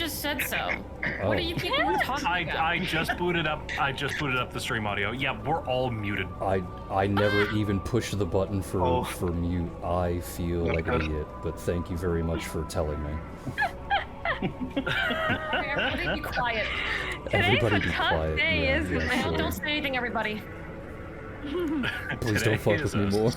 just said so. Oh. What are you people talking about? I just booted up the stream audio. Yeah, we're all muted. I never even pushed the button for mute. I feel like an Good. idiot, but thank you very much for telling me. Everybody be quiet. Everybody Today's be a tough quiet. day, yeah, isn't yeah, it? sure. Don't say anything, everybody. Please don't fuck with me more.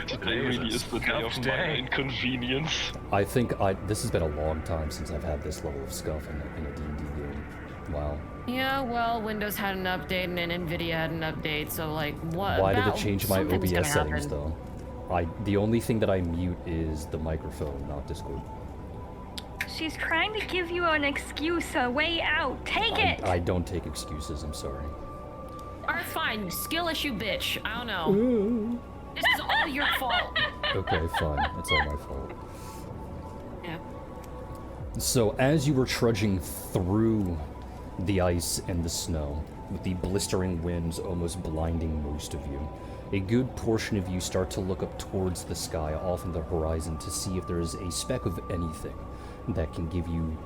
Today really is the day of my inconvenience. I think this has been a long time since I've had this level of scuff in a D&D game. Wow. Yeah, well, Windows had an update and then Nvidia had an update, so like, what? Why did it change my something's gonna OBS settings happen. though? The only thing that I mute is the microphone, not Discord. She's trying to give you an excuse, a way out. Take it! I don't take excuses, I'm sorry. Alright, fine. Skill issue, bitch. I don't know. This is all your fault. Okay, fine. It's all my fault. Yeah. So as you were trudging through the ice and the snow, with the blistering winds almost blinding most of you, a good portion of you start to look up towards the sky off in the horizon to see if there is a speck of anything that can give you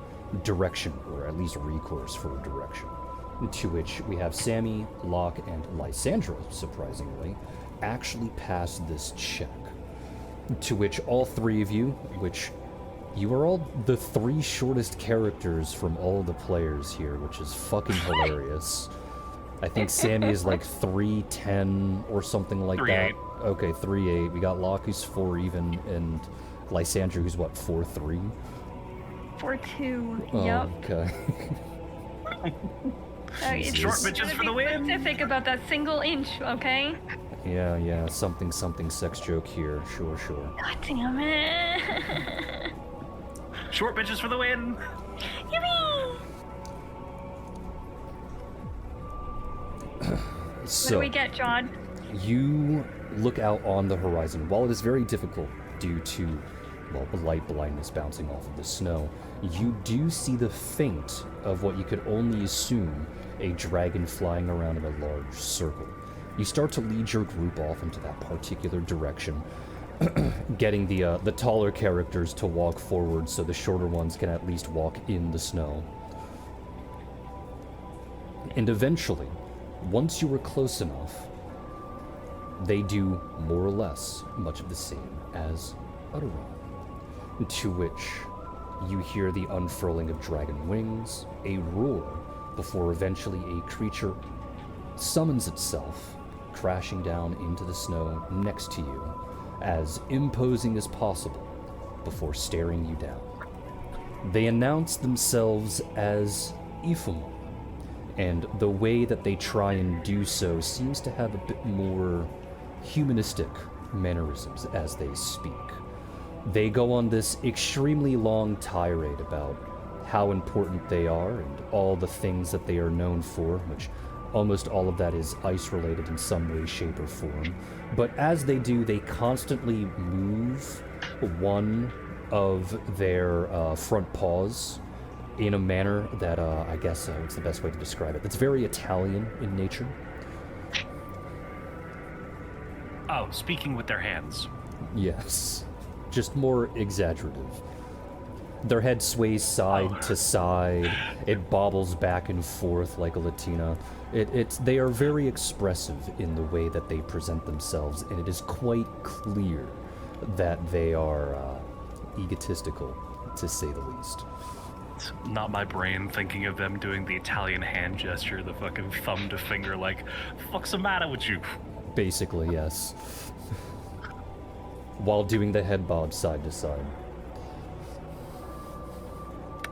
direction, or at least recourse for direction. To which we have Sammy, Locke, and Lysandra, surprisingly, actually pass this check. To which all three of you, which you are all the three shortest characters from all of the players here, which is fucking hilarious. I think Sammy is like 3'10" or something like 3'8". that. Okay, 3'8". We got Locke who's 4 even, and Lysandra who's what, 4'3"? 4-2. Oh, Yep. okay. It's Short bitches for the win. specific about that single inch, okay? Yeah, something sex joke here. Sure. God damn it. Short bitches for the win. Yippee! So, What do we get, John? you look out on the horizon. While it is very difficult due to, well, the light blindness bouncing off of the snow, you do see the feint of what you could only assume a dragon flying around in a large circle. You start to lead your group off into that particular direction, getting the taller characters to walk forward so the shorter ones can at least walk in the snow. And eventually, once you are close enough, they do more or less much of the same as Utteron, to which you hear the unfurling of dragon wings, a roar, before eventually a creature summons itself, crashing down into the snow next to you, as imposing as possible, before staring you down. They announce themselves as Ifumon, and the way that they try and do so seems to have a bit more humanistic mannerisms as they speak. They go on this extremely long tirade about how important they are and all the things that they are known for, which almost all of that is ice-related in some way, shape, or form. But as they do, they constantly move one of their front paws in a manner that, I guess, what's the best way to describe it? That's very Italian in nature. Oh, speaking with their hands. Yes. Just more exaggerative. Their head sways side to side. It bobbles back and forth like a Latina. They are very expressive in the way that they present themselves, and it is quite clear that they are egotistical, to say the least. It's not my brain thinking of them doing the Italian hand gesture, the fucking thumb to finger, like, fuck's the matter with you? Basically, yes. While doing the head bob side to side.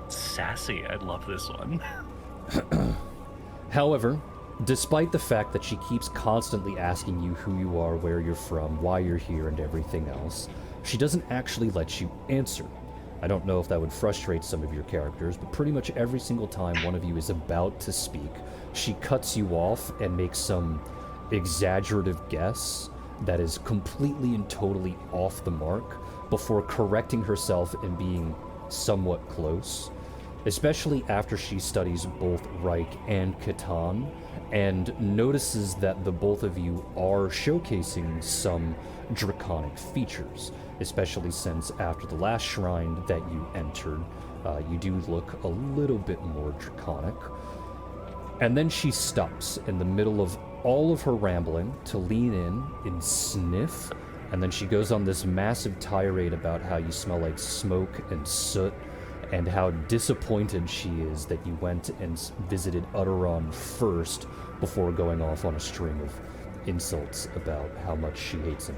Sassy, I love this one. However, despite the fact that she keeps constantly asking you who you are, where you're from, why you're here, and everything else, she doesn't actually let you answer. I don't know if that would frustrate some of your characters, but pretty much every single time one of you is about to speak, she cuts you off and makes some exaggerative guess that is completely and totally off the mark before correcting herself and being somewhat close, especially after she studies both Reich and Catan and notices that the both of you are showcasing some draconic features, especially since after the last shrine that you entered, You do look a little bit more draconic. And then she stops in the middle of all of her rambling to lean in and sniff, and then she goes on this massive tirade about how you smell like smoke and soot, and how disappointed she is that you went and visited Utteron first before going off on a string of insults about how much she hates him.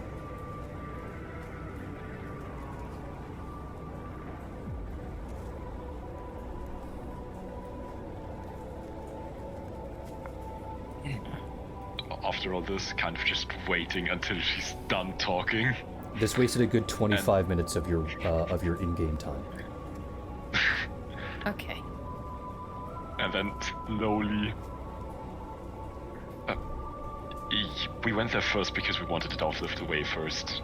After all this, kind of just waiting until she's done talking. This wasted a good 25 minutes of your in-game time. Okay. And then slowly... we went there first because we wanted it out of the way first.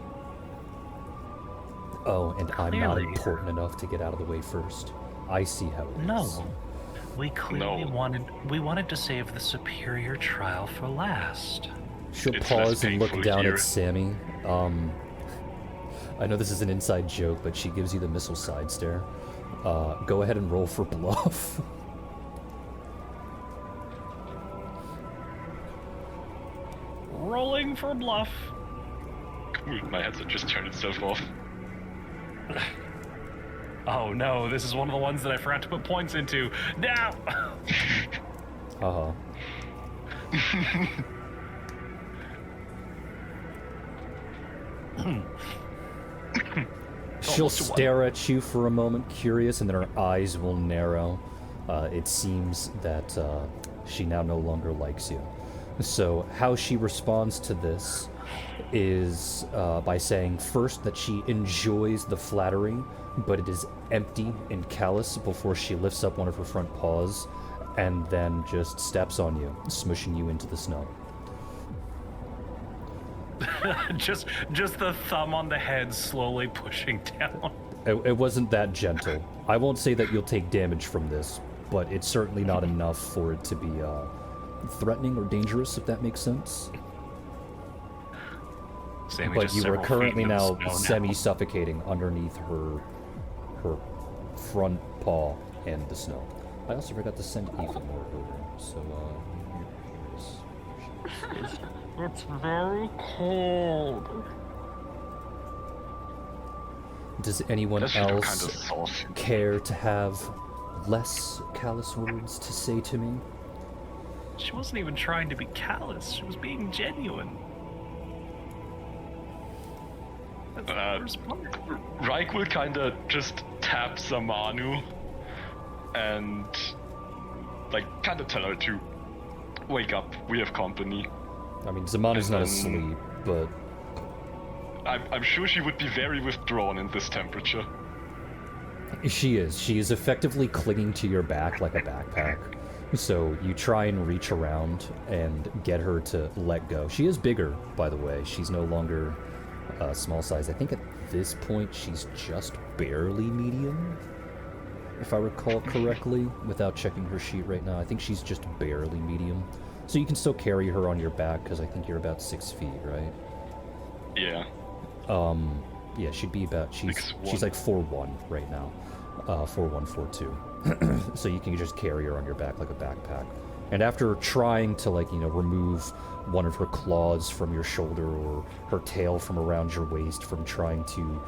Oh, and I'm not Clearly. important enough to get out of the way first. I see how it is. No. We clearly No. wanted to save the superior trial for last. She'll It's pause less and look painful down here. at Sammy. I know this is an inside joke, but she gives you the missile side stare. Go ahead and roll for bluff. Rolling for bluff. Cool, my headset just turned itself off. Oh no, this is one of the ones that I forgot to put points into. Now! Uh-huh. She'll stare at you for a moment, curious, and then her eyes will narrow. It seems that she now no longer likes you. So how she responds to this is by saying first that she enjoys the flattery, but it is empty and callous before she lifts up one of her front paws and then just steps on you, smushing you into the snow. just the thumb on the head slowly pushing down. It wasn't that gentle. I won't say that you'll take damage from this, but it's certainly not enough for it to be threatening or dangerous, if that makes sense. Sammy But just you are several feet currently into the now snow semi-suffocating underneath her front paw and the snow. I also forgot to send Eva more over, so here is. It's very cold. Does anyone Does she look else kind of saucy? care to have less callous words to say to me? She wasn't even trying to be callous. She was being genuine. That's the worst part. Reich will kinda just tap Zamanu and like kinda tell her to wake up, we have company. I mean, Zamanu's not And asleep, but I'm sure she would be very withdrawn in this temperature. she is. She is effectively clinging to your back like a backpack. So you try and reach around and get her to let go. She is bigger, by the way. She's no longer small size. I think at this point she's just barely medium, if I recall correctly, without checking her sheet right now. I think she's just barely medium. So you can still carry her on your back, because I think you're about 6 feet, right? Yeah. Yeah, she'd be about, she's 6'1". like 4'1" right now. 4'1", 4'2". So you can just carry her on your back like a backpack. And after trying to, like, you know, remove one of her claws from your shoulder or her tail from around your waist from trying to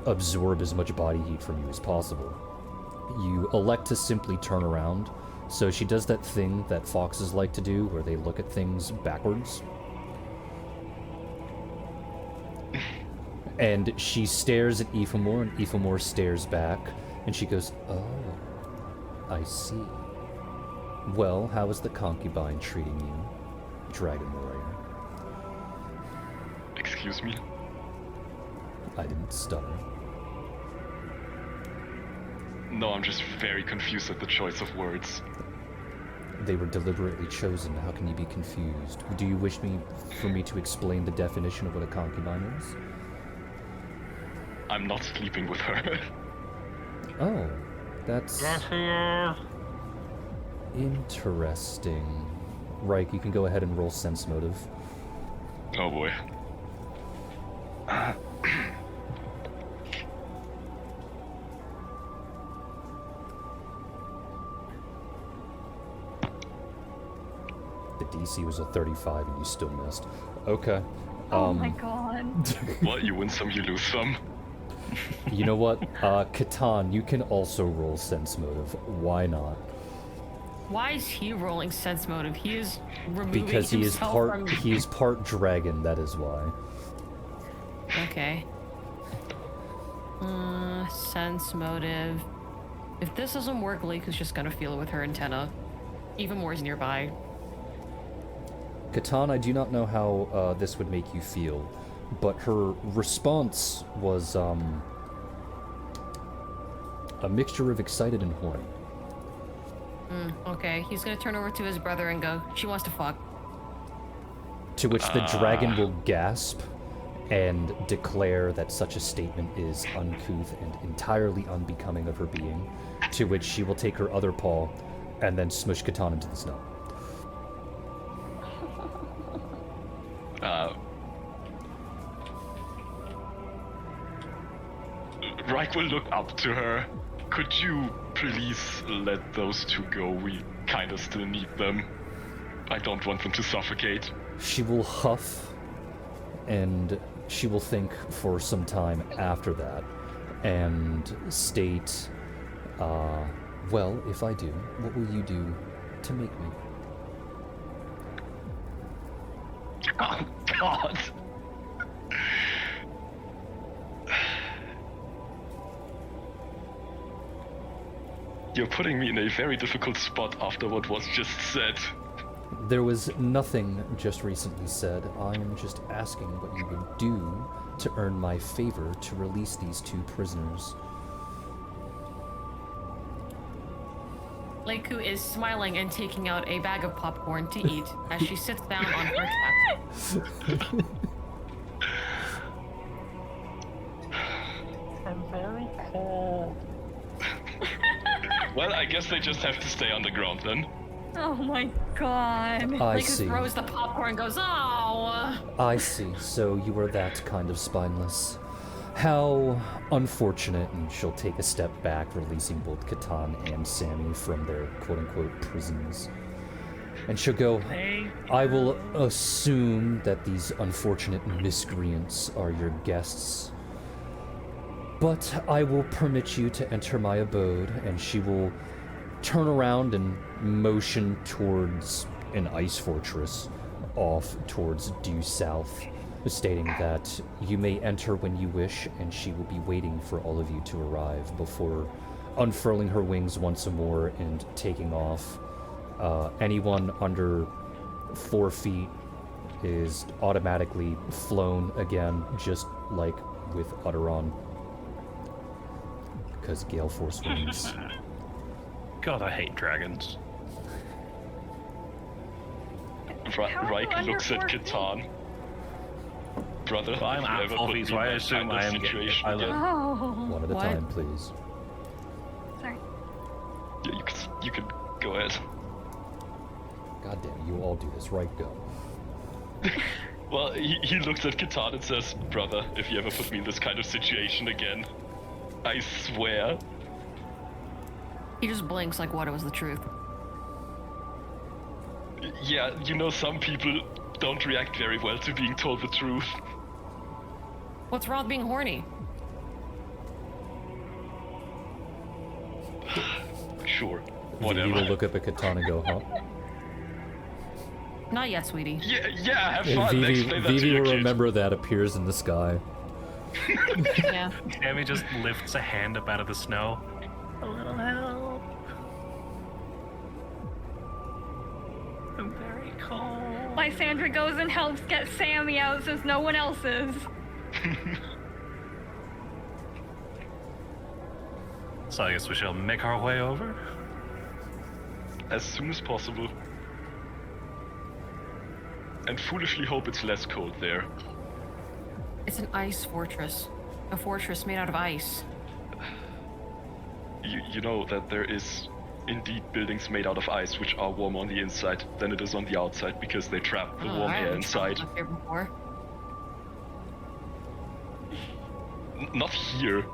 absorb as much body heat from you as possible, you elect to simply turn around. So she does that thing that foxes like to do where they look at things backwards. And she stares at Ephemore, and Ephemore stares back, and she goes, "Oh, I see. Well, how is the concubine treating you, Dragon Warrior?" Excuse me? I didn't stutter. No, I'm just very confused at the choice of words. They were deliberately chosen. How can you be confused? Do you wish for me to explain the definition of what a concubine is? I'm not sleeping with her. Oh, that's interesting. Reich, you can go ahead and roll sense motive. Oh boy. DC was a 35 and you still missed. Okay. Oh my god. Well, you win some, you lose some. You know what? Catan, you can also roll sense motive. Why not? Why is he rolling sense motive? He is removing Because he is himself part from... he is part dragon, that is why. Okay. Sense motive. If this doesn't work, Lake is just gonna feel it with her antenna. Even more is nearby. Catan, I do not know how this would make you feel, but her response was a mixture of excited and horny. Okay, he's gonna turn over to his brother and go, she wants to fuck. To which the dragon will gasp and declare that such a statement is uncouth and entirely unbecoming of her being, to which she will take her other paw and then smush Catan into the snow. Reich will look up to her. Could you please let those two go? We kinda still need them. I don't want them to suffocate. She will huff, and she will think for some time after that, and state, well, if I do, what will you do to make me? Oh, God! You're putting me in a very difficult spot after what was just said. There was nothing just recently said. I am just asking what you would do to earn my favor to release these two prisoners. Leiku is smiling and taking out a bag of popcorn to eat as she sits down on her cat. I'm very cold. Well, I guess they just have to stay on the ground then. Oh my god. I Leiku see. throws the popcorn and goes, oh. I see. So you are that kind of spineless. How unfortunate, and she'll take a step back, releasing both Catan and Sammy from their quote-unquote prisons. And she'll go, I will assume that these unfortunate miscreants are your guests. But I will permit you to enter my abode, and she will turn around and motion towards an ice fortress off towards due south, stating that you may enter when you wish, and she will be waiting for all of you to arrive before unfurling her wings once more and taking off. Anyone under 4 feet is automatically flown again, just like with Utteron. Because Gale Force wings. God, I hate dragons. How are you Reich under looks at 4 feet? Catan. Brother, Well, I'm if you at ever 4 put feet, me so in I that assume kind of I am getting situation pilot. again, Oh. One at a What? time, please. Sorry. yeah, you can go ahead. God damn, you all do this, right? Go. Well, he looks at Catan and says, brother, if you ever put me in this kind of situation again, I swear. He just blinks like what it was the truth. Yeah, you know, some people don't react very well to being told the truth. What's wrong with being horny? Sure, Vivi whatever. will look up at Catan and go, huh? Not yet, sweetie. Yeah, have And fun. Vivi, Explain that to Vivi your will kid. remember that appears in the sky. Yeah. Sammy just lifts a hand up out of the snow. A little help. I'm very cold. Lysandra goes and helps get Sammy out since no one else is. So I guess we shall make our way over. As soon as possible. And foolishly hope it's less cold there. It's an ice fortress. A fortress made out of ice. You know that there is indeed buildings made out of ice which are warm on the inside than it is on the outside because they trap the Oh, warm I air haven't inside. traveled up here before. Not here,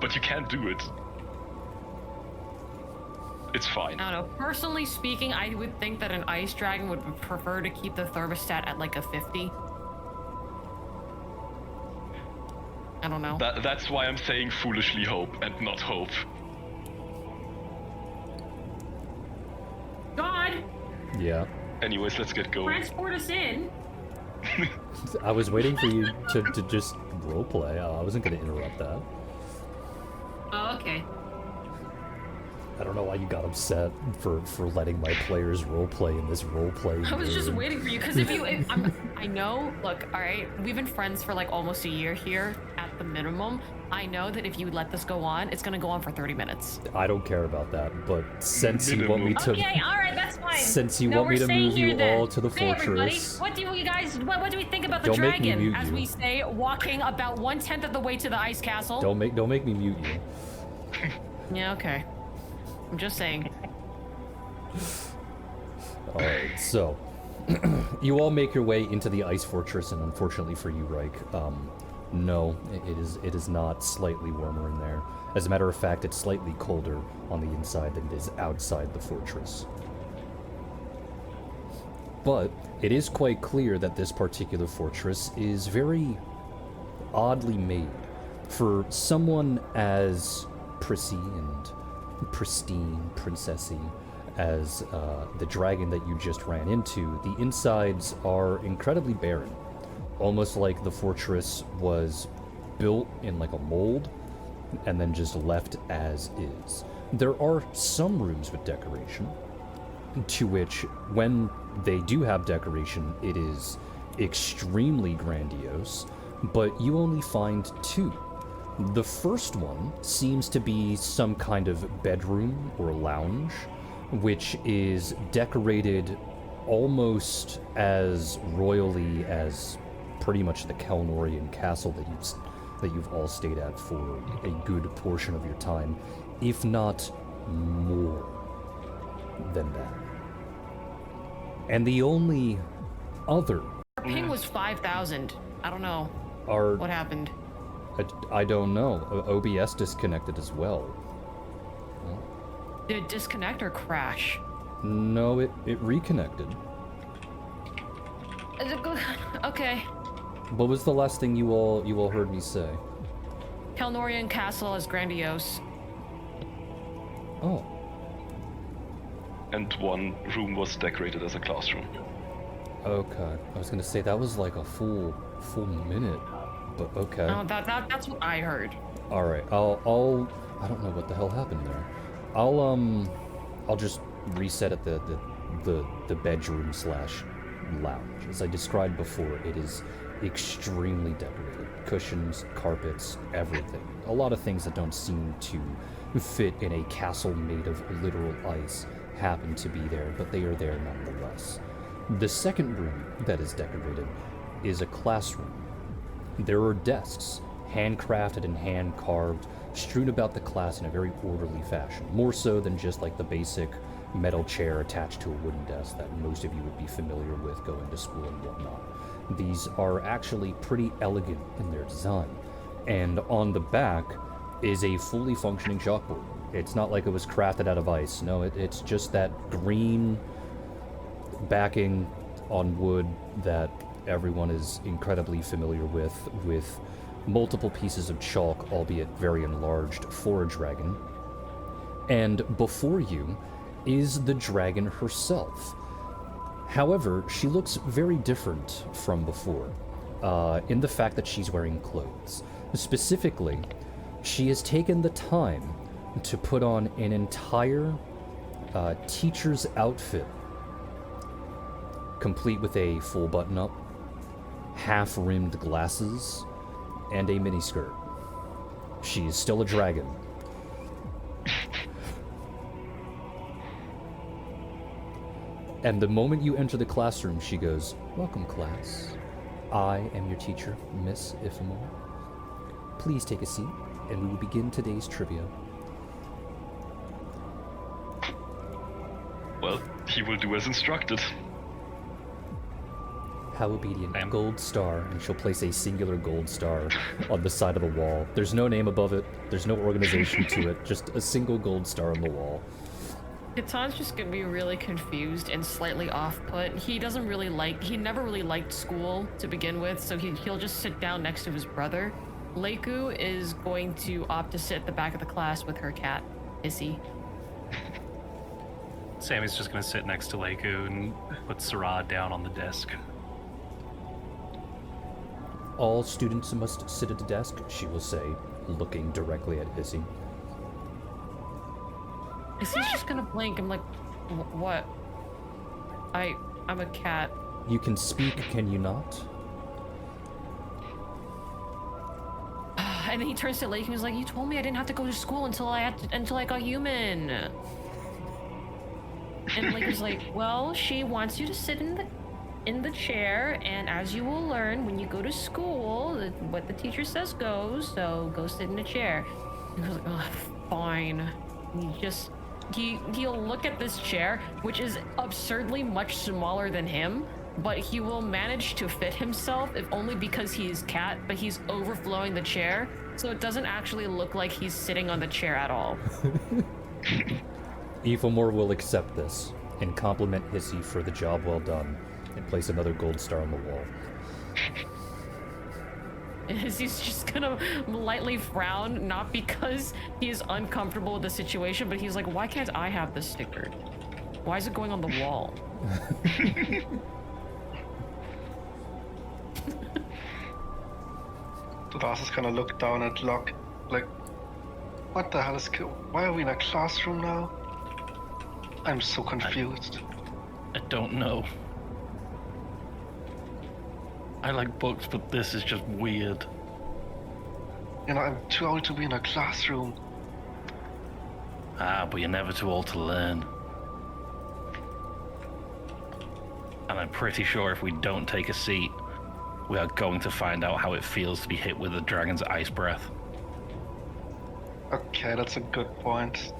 but you can do it. It's fine. I don't know. Personally speaking, I would think that an ice dragon would prefer to keep the thermostat at like a 50. I don't know. That's why I'm saying foolishly hope and not hope. God, Yeah. Anyways, let's get going. transport us in. I was waiting for you to just roleplay. I wasn't going to interrupt that. Oh, okay. I don't know why you got upset for letting my players roleplay in this roleplay. I was just game. waiting for you because I know. Look, all right, we've been friends for like almost a year here at the minimum. I know that if you let this go on, it's gonna go on for 30 minutes. I don't care about that, but since you want me to, Okay, all right, that's fine. since you No, want me we're to staying move here you then. all to the Hey, everybody, fortress, what do you guys? What do we think about the Don't make me dragon? mute As you. we say, walking about 1/10 of the way to the ice castle. don't make me mute you. Yeah, okay. I'm just saying. All right, so you all make your way into the ice fortress, and unfortunately for you, Reich, no, it is not slightly warmer in there. As a matter of fact, it's slightly colder on the inside than it is outside the fortress. But it is quite clear that this particular fortress is very oddly made for someone as prissy and pristine, princessy as the dragon that you just ran into. The insides are incredibly barren, almost like the fortress was built in like a mold and then just left as is. There are some rooms with decoration, to which, when they do have decoration, it is extremely grandiose, but you only find two. The first one seems to be some kind of bedroom or lounge, which is decorated almost as royally as pretty much the Telduria castle that you've all stayed at for a good portion of your time, if not more than that. And the only other Our ping was 5,000. I don't know are what happened. I don't know. OBS disconnected as well. Did it disconnect or crash? No, it reconnected. Okay. What was the last thing you all heard me say? Telduria castle is grandiose. Oh, And one room was decorated as a classroom. okay. I was gonna say that was like a full minute, but okay. Oh, that's what I heard. All right. I don't know what the hell happened there. I'll just reset at the bedroom / lounge. As I described before, it is extremely decorated. Cushions, carpets, everything. A lot of things that don't seem to fit in a castle made of literal ice happen to be there, but they are there nonetheless. The second room that is decorated is a classroom. There are desks, handcrafted and hand-carved, strewn about the class in a very orderly fashion, more so than just like the basic metal chair attached to a wooden desk that most of you would be familiar with going to school and whatnot. These are actually pretty elegant in their design, and on the back is a fully functioning chalkboard. It's not like it was crafted out of ice. No, it's just that green backing on wood that everyone is incredibly familiar with multiple pieces of chalk, albeit very enlarged, for a dragon. And before you is the dragon herself. However, she looks very different from before, in the fact that she's wearing clothes. Specifically, she has taken the time to put on an entire teacher's outfit, complete with a full button-up, half-rimmed glasses, and a miniskirt. She is still a dragon. And the moment you enter the classroom, she goes, "Welcome, class. I am your teacher, Miss Ifamore. Please take a seat, and we will begin today's trivia." Well, he will do as instructed. How obedient. Damn. Gold star, and she'll place a singular gold star on the side of the wall. There's no name above it. There's no organization to it. Just a single gold star on the wall. Katan's just gonna be really confused and slightly off-put. He never really liked school to begin with, so he'll just sit down next to his brother. Leiku is going to opt to sit at the back of the class with her cat, Issy. Sammy's just gonna sit next to Leiku and put Sarah down on the desk. All students must sit at a desk, she will say, looking directly at Issy. Issy's just gonna blink. I'm like, what? I'm a cat. You can speak, can you not? And then he turns to Lake and he's like, you told me I didn't have to go to school until I got human. And Lake is like, well, she wants you to sit in the chair, and as you will learn when you go to school, what the teacher says goes, so go sit in a chair. And he goes like, oh, fine. And he'll look at this chair, which is absurdly much smaller than him, but he will manage to fit himself, if only because he's cat, but he's overflowing the chair, so it doesn't actually look like he's sitting on the chair at all. Evilmore will accept this and compliment Hissy for the job well done and place another gold star on the wall. He's just gonna lightly frown, not because he's uncomfortable with the situation, but he's like, why can't I have this sticker? Why is it going on the wall? The boss is gonna look down at Locke, like, what the hell why are we in a classroom now? I'm so confused. I don't know. I like books, but this is just weird. You know, I'm too old to be in a classroom. Ah, but you're never too old to learn. And I'm pretty sure if we don't take a seat, we are going to find out how it feels to be hit with a dragon's ice breath. Okay, that's a good point.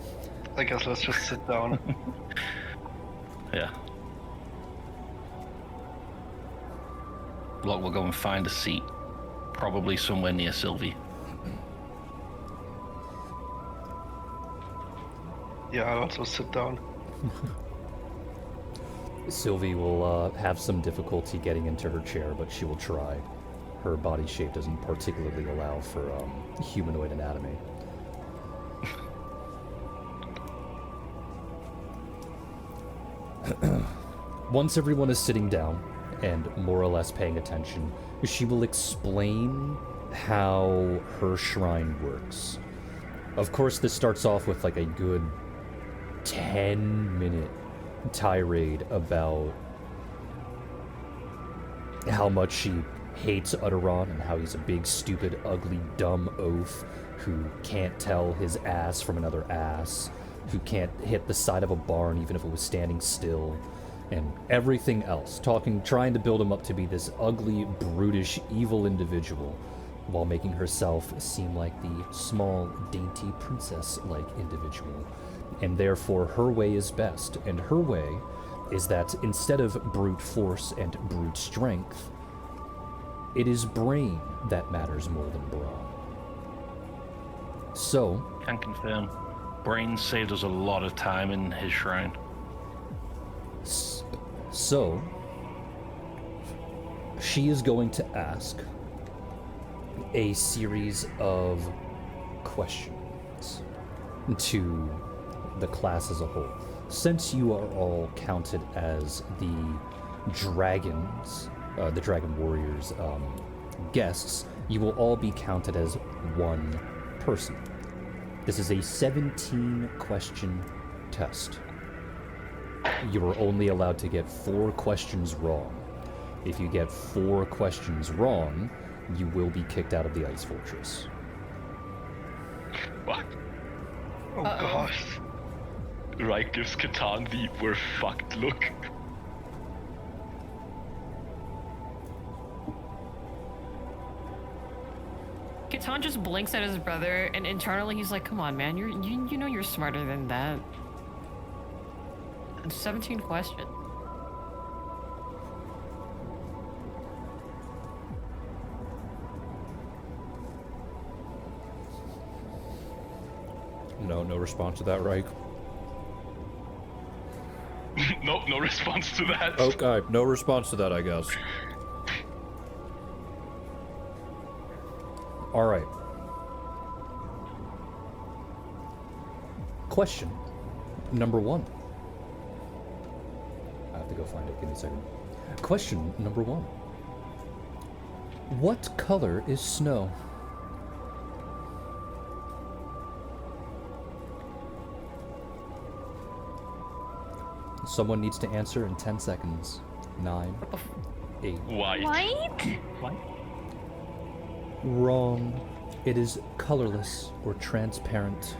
I guess let's just sit down. Yeah. Look, we'll go and find a seat. Probably somewhere near Sylvie. Yeah, I'll also sit down. Sylvie will have some difficulty getting into her chair, but she will try. Her body shape doesn't particularly allow for humanoid anatomy. Once everyone is sitting down and more or less paying attention, she will explain how her shrine works. Of course, this starts off with like a good 10-minute tirade about how much she hates Utteron and how he's a big, stupid, ugly, dumb oaf who can't tell his ass from another ass, who can't hit the side of a barn even if it was standing still, and everything else, trying to build him up to be this ugly, brutish, evil individual, while making herself seem like the small, dainty, princess-like individual. And therefore, her way is best, and her way is that instead of brute force and brute strength, it is brain that matters more than brawn. So, Can confirm. Brain saved us a lot of time in his shrine. So, she is going to ask a series of questions to the class as a whole. Since you are all counted as the dragons, the dragon warriors guests, you will all be counted as one person. This is a 17-question test. You are only allowed to get 4 questions wrong. If you get 4 questions wrong, you will be kicked out of the Ice Fortress. What? Oh gosh. Right gives Catan the we're fucked look. Catan just blinks at his brother, and internally he's like, come on, man, you know you're smarter than that. 17 questions. No response to that, right? Nope, no response to that. Okay, no response to that, I guess. All right. Question number 1. I have to go find it. Give me a second. Question number 1. What color is snow? Someone needs to answer in 10 seconds. 9, 8. White. White? What? Wrong. It is colorless or transparent.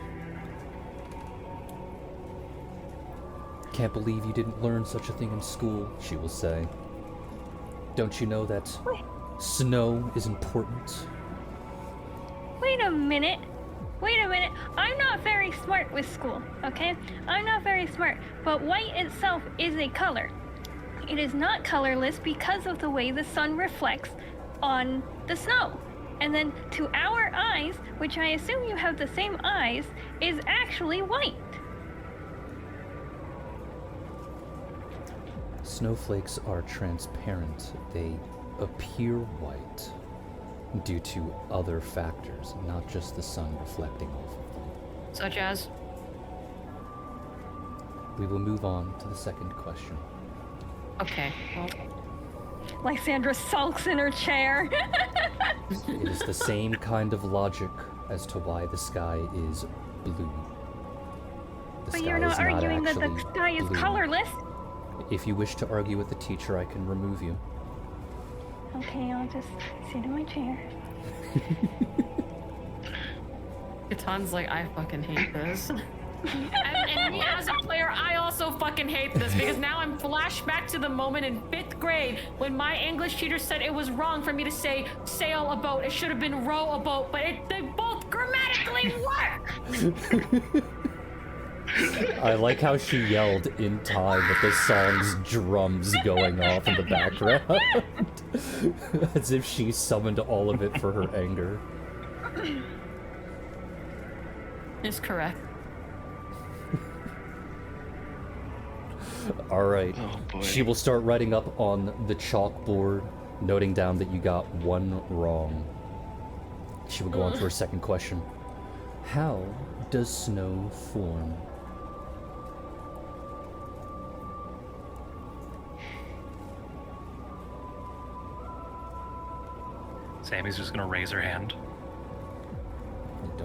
Can't believe you didn't learn such a thing in school, she will say. Don't you know that snow is important? Wait a minute. Wait a minute. I'm not very smart with school, okay? I'm not very smart. But white itself is a color. It is not colorless because of the way the sun reflects on the snow. And then to our eyes, which I assume you have the same eyes, is actually white. Snowflakes are transparent. They appear white due to other factors, not just the sun reflecting off of them. Such as? We will move on to the second question. Okay, well, Lysandra sulks in her chair. It is the same kind of logic as to why the sky is blue. The But sky you're is not arguing that the actually sky is blue. colorless. If you wish to argue with the teacher, I can remove you. Okay, I'll just sit in my chair. Katan's like, I fucking hate this. and me as a player, I also fucking hate this because now I'm flashed back to the moment in 5th grade when my English teacher said it was wrong for me to say sail a boat. It should have been row a boat, but they both grammatically work. I like how she yelled in time with the song's drums going off in the background. As if she summoned all of it for her anger. Is correct. Alright. Oh boy. She will start writing up on the chalkboard, noting down that you got 1 wrong. She will go on to her second question. How does snow form? Sammy's just gonna raise her hand.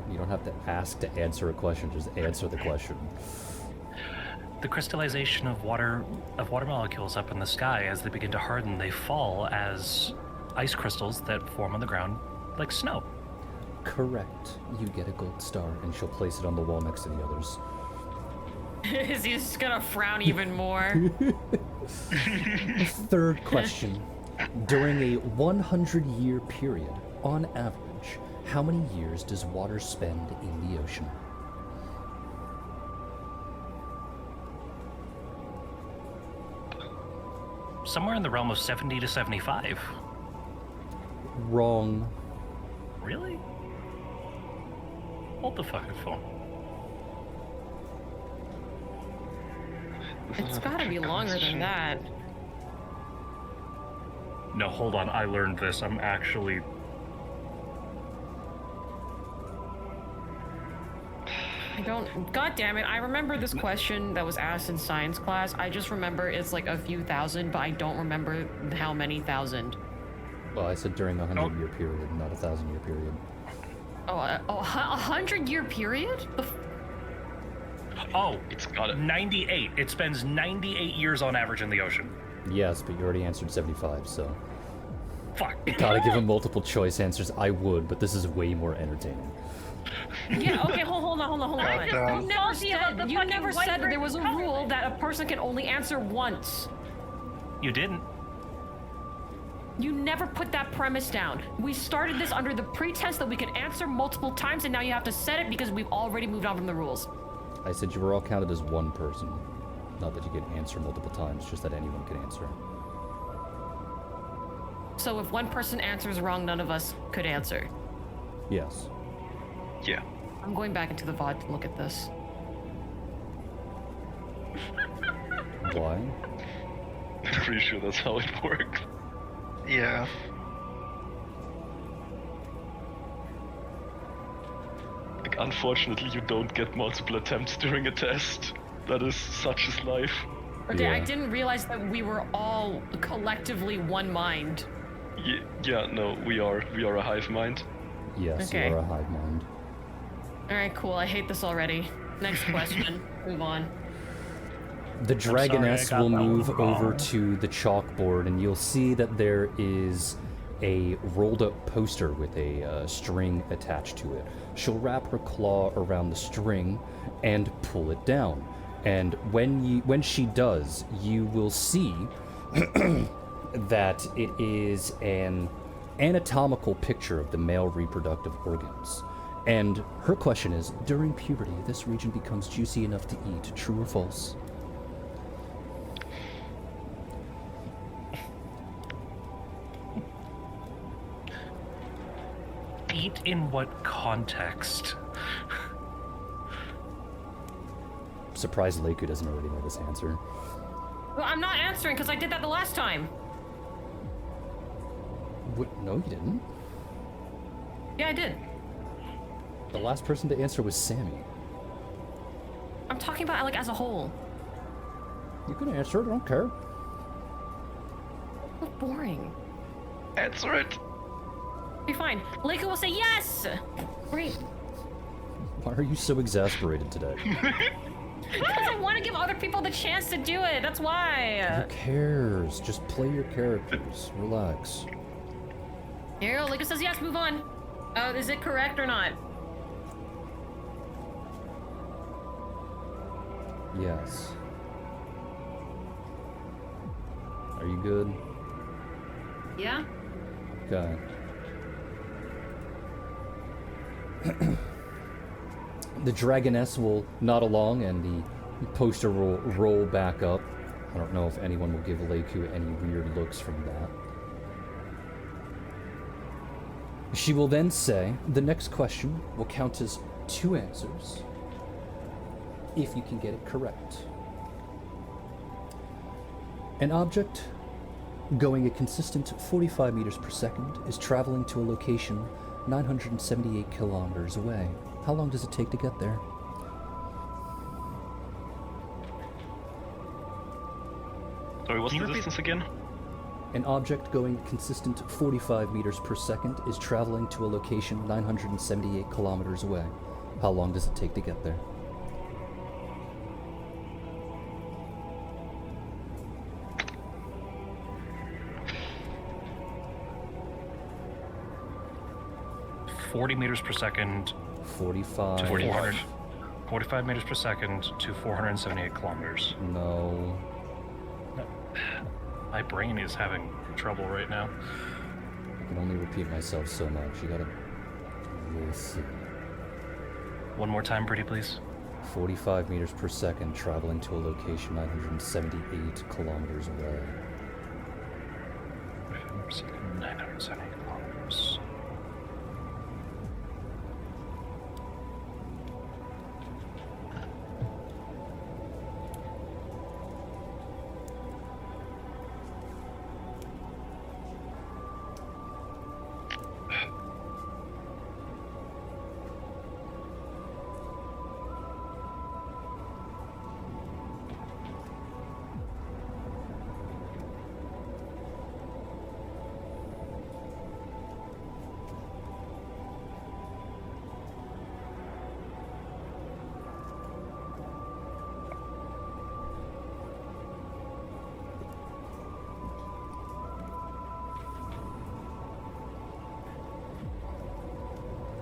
You don't have to ask to answer a question, just answer the question. The crystallization of water molecules up in the sky, as they begin to harden, they fall as ice crystals that form on the ground like snow. Correct. You get a gold star, and she'll place it on the wall next to the others. Is he just gonna frown even more? Third question. During a 100-year period, on average, how many years does water spend in the ocean? Somewhere in the realm of 70 to 75. Wrong. Really? Hold the fucking phone. It's gotta be longer than that. No, hold on. I learned this. I'm actually... I don't. God damn it! I remember this question that was asked in science class. I just remember it's like a few thousand, but I don't remember how many thousand. Well, I said during a 100-year period, not a 1,000-year period. Oh, a 100-year period? Oh, It's got it. 98. It spends 98 years on average in the ocean. Yes, but you already answered 75, so... Fuck. Gotta give him multiple choice answers. I would, but this is way more entertaining. Yeah. Okay. Hold on. I just feel salty about the You fucking never white said that there was a versus rule colorless. that a person can only answer once. You didn't. You never put that premise down. We started this under the pretense that we can answer multiple times, and now you have to set it because we've already moved on from the rules. I said you were all counted as one person. Not that you could answer multiple times, just that anyone could answer. So if one person answers wrong, none of us could answer. Yes. Yeah. I'm going back into the VOD to look at this. Why? I'm pretty sure that's how it works. Yeah. Like, unfortunately, you don't get multiple attempts during a test. That is such is life. Okay, I Yeah. didn't realize that we were all collectively one mind. Yeah, no, we are a hive mind. Yes, Okay. you are a hive mind. All right, cool. I hate this already. Next question. Move on. The sorry, I dragoness got will that one move over wrong. to the chalkboard, and you'll see that there is a rolled up poster with a string attached to it. She'll wrap her claw around the string and pull it down. And when she does, you will see that it is an anatomical picture of the male reproductive organs. And her question is, during puberty, this region becomes juicy enough to eat, true or false? Eat in what context? Surprised Leiku doesn't already know this answer. Well, I'm not answering because I did that the last time. What? No, you didn't. Yeah, I did. The last person to answer was Sammy. I'm talking about like as a whole. You can answer it, I don't care. That's boring. Answer it. Okay, fine. Leica will say yes. Great. Why are you so exasperated today? Because I want to give other people the chance to do it. That's why. Who cares? Just play your characters. Relax. Here you go. Leica says yes. Move on. Oh, is it correct or not? Yes. Are you good? Yeah. Okay. The dragoness will nod along and the poster will roll back up. I don't know if anyone will give Leiku any weird looks from that. She will then say, the next question will count as 2 answers if you can get it correct. An object going a consistent 45 meters per second is traveling to a location 978 kilometers away. How long does it take to get there? Sorry, what's Can you the repeat? distance again? An object going a consistent 45 meters per second is traveling to a location 978 kilometers away. How long does it take to get there? $40 meters per second 45. to 45. 400, 45 meters per second to 478 kilometers. No. My brain is having trouble right now. I can only repeat myself so much. You gotta really see. One more time, pretty please. 45 meters per second traveling to a location 978 kilometers away. 45 meters per second, 978 kilometers.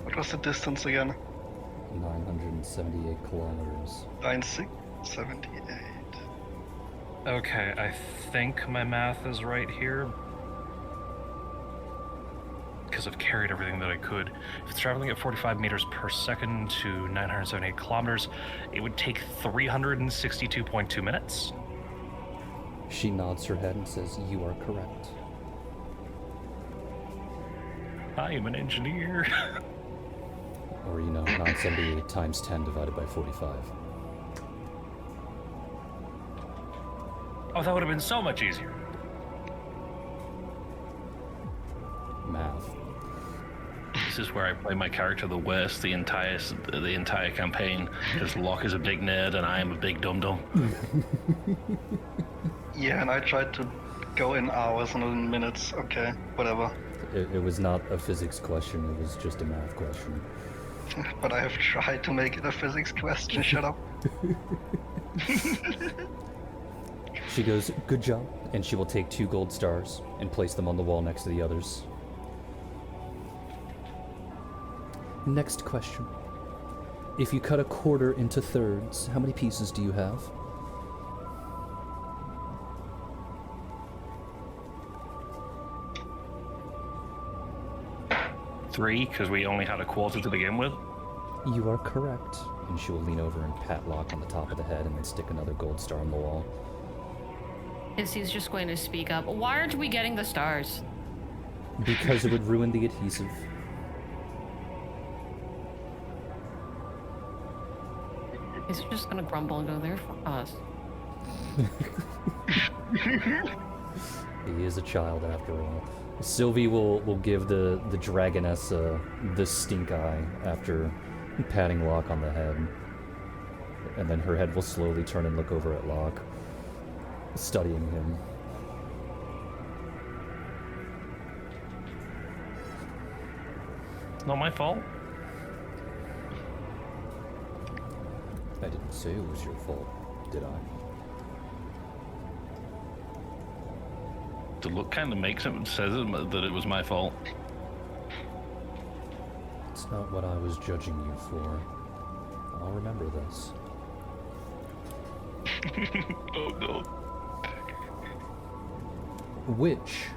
What was the distance again? 978 kilometers. 9678. Okay, I think my math is right here. Because I've carried everything that I could. If it's traveling at 45 meters per second to 978 kilometers, it would take 362.2 minutes. She nods her head and says, "You are correct." I am an engineer. Or, 978 times 10 divided by 45. Oh, that would have been so much easier. Math. This is where I play my character the worst the entire campaign, because Locke is a big nerd and I am a big dum-dum. Yeah, and I tried to go in hours and in minutes. Okay, whatever. It was not a physics question, it was just a math question. But I have tried to make it a physics question. Shut up. She goes, good job, and she will take 2 gold stars and place them on the wall next to the others. Next question. If you cut a quarter into thirds, how many pieces do you have? Three, because we only had a quarter to begin with. You are correct. And she will lean over and pat Locke on the top of the head and then stick another gold star on the wall. He's just going to speak up. Why aren't we getting the stars? Because it would ruin the adhesive. He's just gonna grumble and go there for us. He is a child after all. Sylvie will give the dragoness the stink eye after patting Locke on the head. And then her head will slowly turn and look over at Locke, studying him. Not my fault. I didn't say it was your fault, did I? The look kind of says that it was my fault. It's not what I was judging you for. I'll remember this. Oh no. Which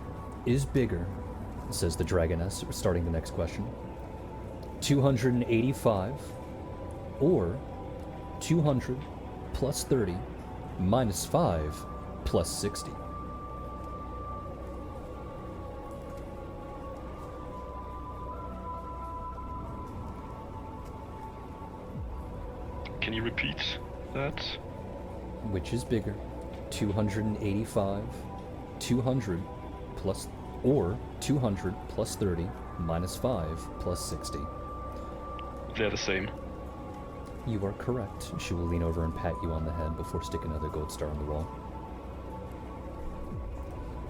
is bigger, says the dragoness, starting the next question. 285 or 200 plus 30 minus 5 plus 60. Can you repeat that? Which is bigger? 285, 200 plus, or 200 plus 30 minus 5 plus 60. They're the same. You are correct. She will lean over and pat you on the head before sticking another gold star on the wall.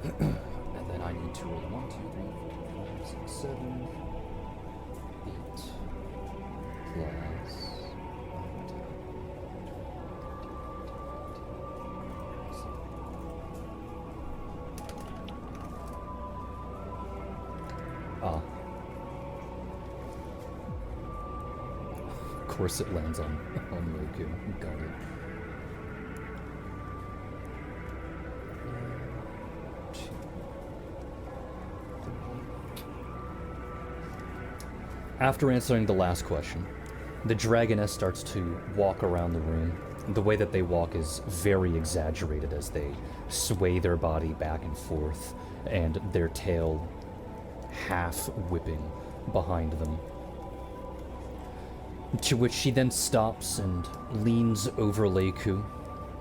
And then I need to roll 1, 2, 3, 4, 5, 6, 7, 8 plus. Ah. Of course it lands on Moku. Got it. After answering the last question, the dragoness starts to walk around the room. The way that they walk is very exaggerated as they sway their body back and forth, and their tail half whipping behind them. To which she then stops and leans over Leiku,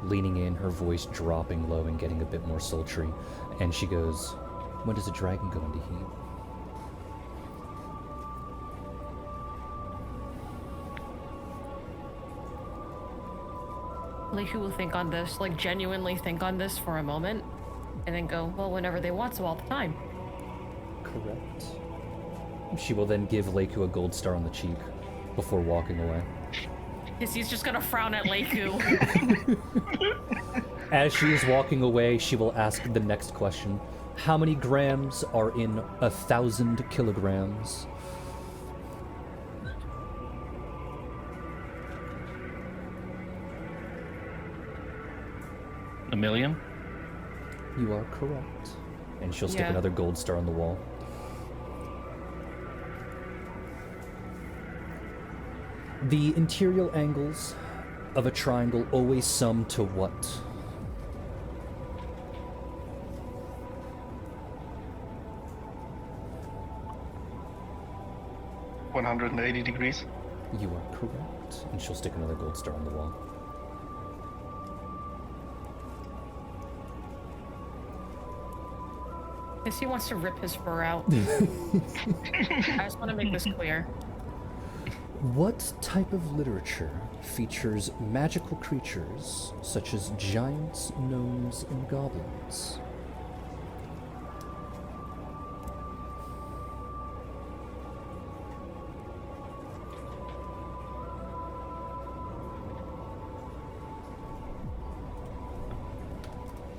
leaning in, her voice dropping low and getting a bit more sultry, and she goes, "When does a dragon go into heat?" Leiku will think on this, like genuinely think on this for a moment, and then go, well, whenever they want to, all the time. Correct. She will then give Leiku a gold star on the cheek before walking away. Yes, he's just gonna frown at Leiku. As she is walking away, she will ask the next question. How many grams are in 1,000 kilograms? A million? You are correct. And she'll stick Yeah. another gold star on the wall. The interior angles of a triangle always sum to what? $180 degrees. You are correct. And she'll stick another gold star on the wall. Guess he wants to rip his fur out. I just want to make this clear. What type of literature features magical creatures such as giants, gnomes, and goblins?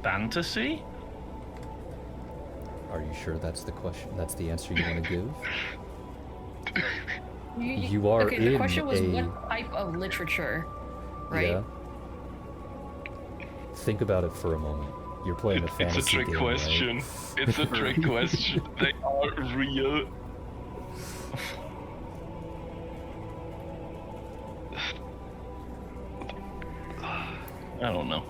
Fantasy? Are you sure that's the question? That's the answer you want to give? You are okay, the in question was a... what type of literature, right? Yeah. Think about it for a moment. You're playing a fantasy It's a trick game, question. right? It's a trick question. They are real. I don't know.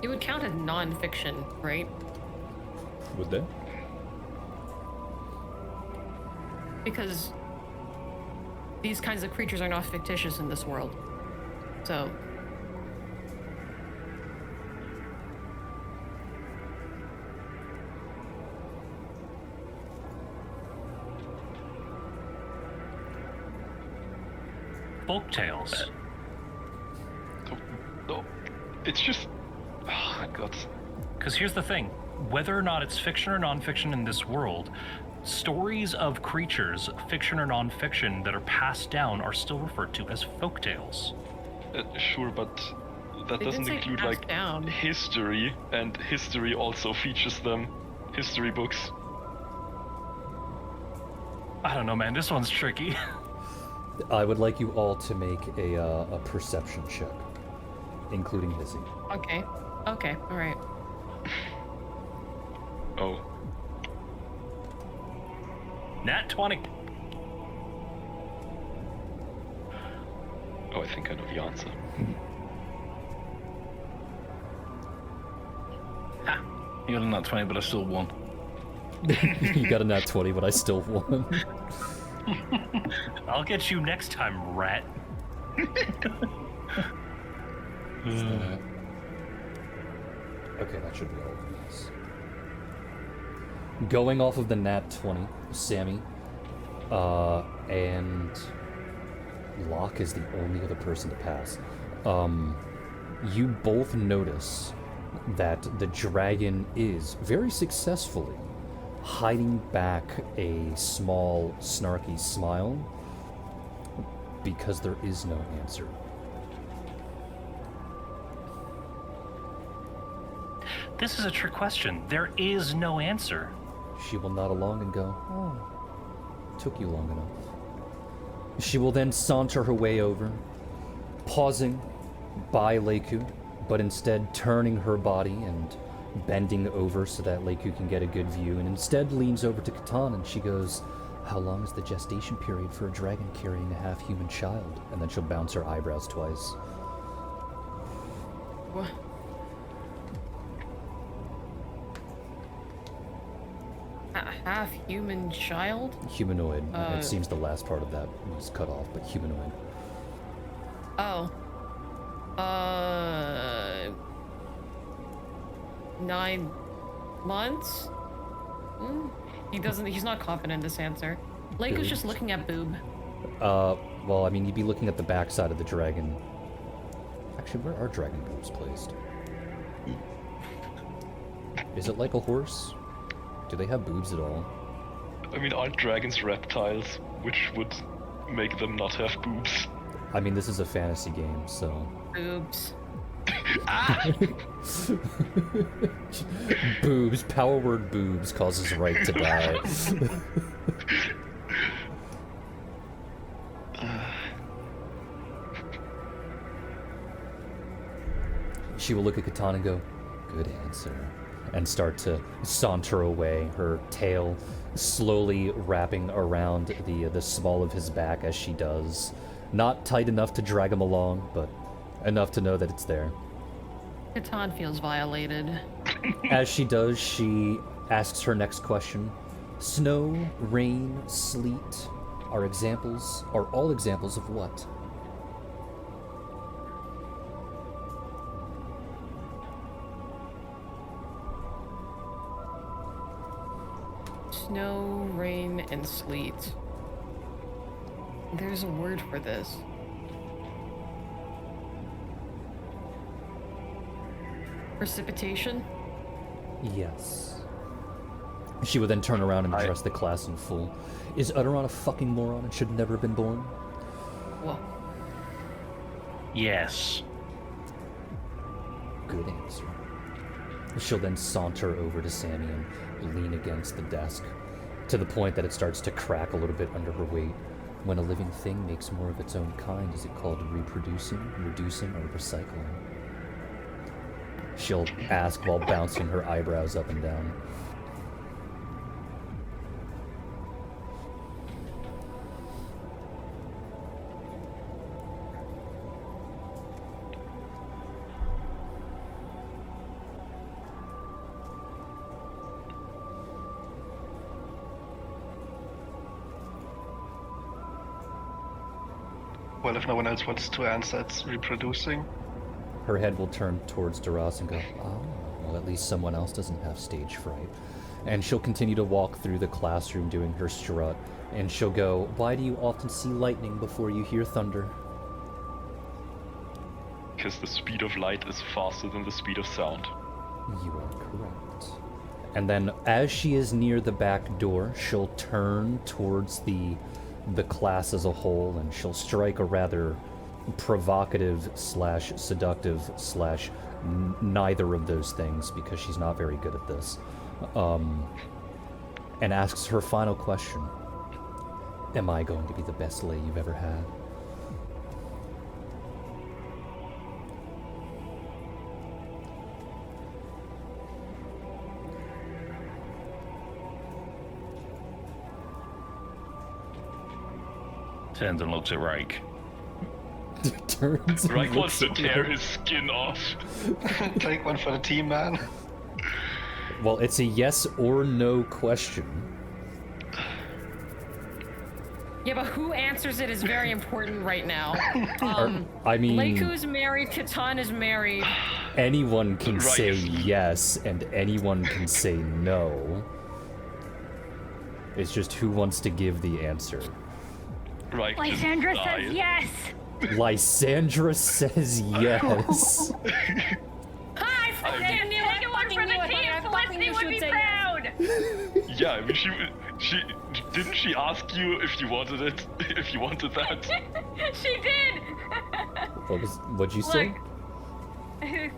It would count as non-fiction, right? Would they? Because these kinds of creatures are not fictitious in this world. So... Folk tales. No, it's just. Oh my god. Because here's the thing, whether or not it's fiction or nonfiction in this world, stories of creatures, fiction or nonfiction, that are passed down are still referred to as folk tales. Sure, but that They did doesn't say include passed like down. history, and history also features them. History books. I don't know, man, this one's tricky. I would like you all to make a perception check, including Hizzy. Okay. Okay, alright. Oh. Nat 20. Oh, I think I know the answer. Ha! You got a nat 20, but I still won. You got a nat 20, but I still won. I'll get you next time, rat. Okay, that should be all of this. Going off of the nat 20, Sammy, and Locke is the only other person to pass. You both notice that the dragon is very successfully hiding back a small, snarky smile because there is no answer. This is a trick question. There is no answer. She will nod along and go, "Oh, took you long enough." She will then saunter her way over, pausing by Leiku, but instead turning her body and bending over so that Leiku can get a good view, and instead leans over to Catan and she goes, "How long is the gestation period for a dragon carrying a half-human child?" And then she'll bounce her eyebrows twice. What? A half-human child? Humanoid. It seems the last part of that was cut off, but humanoid. Oh. 9 months? He's not confident in this answer. Leiku's just looking at boob. Well, I mean, you'd be looking at the backside of the dragon. Actually, where are dragon boobs placed? Is it like a horse? Do they have boobs at all? I mean, aren't dragons reptiles, which would make them not have boobs? I mean, this is a fantasy game, so... Boobs. Boobs. Power word boobs causes Right to die. She will look at Catan and go, "Good answer," and start to saunter away, her tail slowly wrapping around the small of his back as she does. Not tight enough to drag him along, but enough to know that it's there. Catan feels violated. As she does, she asks her next question. Snow, rain, sleet are all examples of what? Snow, rain, and sleet. There's a word for this. Precipitation? Yes. She would then turn around and address the class in full. Is Uteron a fucking moron and should never have been born? Well, Yes. Good answer. She'll then saunter over to Sammy and lean against the desk, to the point that it starts to crack a little bit under her weight. When a living thing makes more of its own kind, is it called reproducing, reducing, or recycling? She'll ask while bouncing her eyebrows up and down. Well, if no one else wants to answer, it's reproducing. Her head will turn towards Duras and go, oh, well, at least someone else doesn't have stage fright. And she'll continue to walk through the classroom doing her strut, and she'll go, why do you often see lightning before you hear thunder? Because the speed of light is faster than the speed of sound. You are correct. And then, as she is near the back door, she'll turn towards the class as a whole, and she'll strike a rather provocative slash seductive slash neither of those things, because she's not very good at this, and asks her final question. Am I going to be the best lay you've ever had? Turns and looks at Reich. Turns and Reich wants looks to at tear her. his skin off. Take one for the team, man. Well, it's a yes or no question. yeah, but who answers it is very important right now. I mean, Leiku's married, Catan is married. anyone can Right. say yes and anyone can say no. It's just who wants to give the answer. Reich just Lysandra dies. says yes. Lysandra says yes. Hi, fucking knew it. Take one for the team. Felicity would be proud. Yeah, I mean, she didn't she ask you if you wanted it, if you wanted that? She did. What'd you say? Look.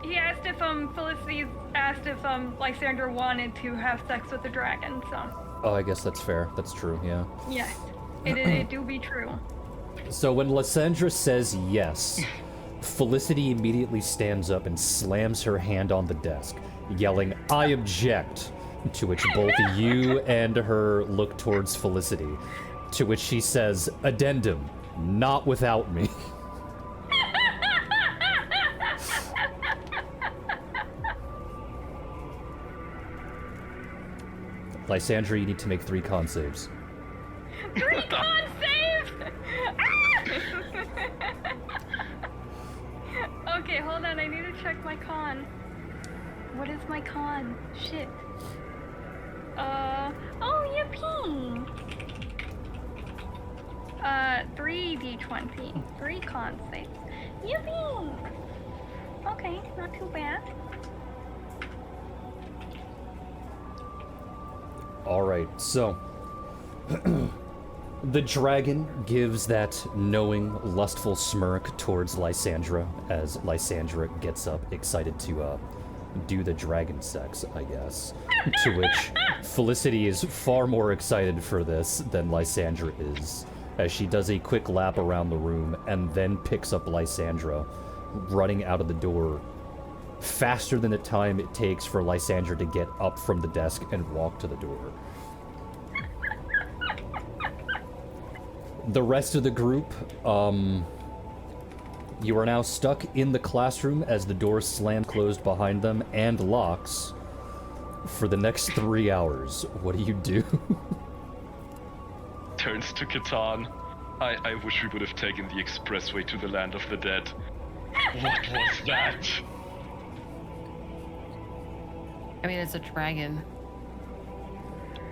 He asked if Felicity asked if Lysandra wanted to have sex with the dragon. So Oh, I guess that's fair. That's true, yeah. yes, it do be true. So when Lysandra says yes, Felicity immediately stands up and slams her hand on the desk, yelling, I object, to which both you and her look towards Felicity, to which she says, addendum, not without me. Lysandra, you need to make 3 con saves. 3 con saves. Okay, hold on. I need to check my con. What is my con? Shit. Oh, yippee! 3d20. 3 con saves. Yippee! Okay, not too bad. Alright, so the dragon gives that knowing, lustful smirk towards Lysandra as Lysandra gets up, excited to do the dragon sex, I guess. To which Felicity is far more excited for this than Lysandra is, as she does a quick lap around the room and then picks up Lysandra, running out of the door faster than the time it takes for Lysandra to get up from the desk and walk to the door. The rest of the group, you are now stuck in the classroom as the doors slam closed behind them and locks for the next 3 hours. What do you do? Turns to Catan. I wish we would have taken the expressway to the land of the dead. What was that? I mean, it's a dragon.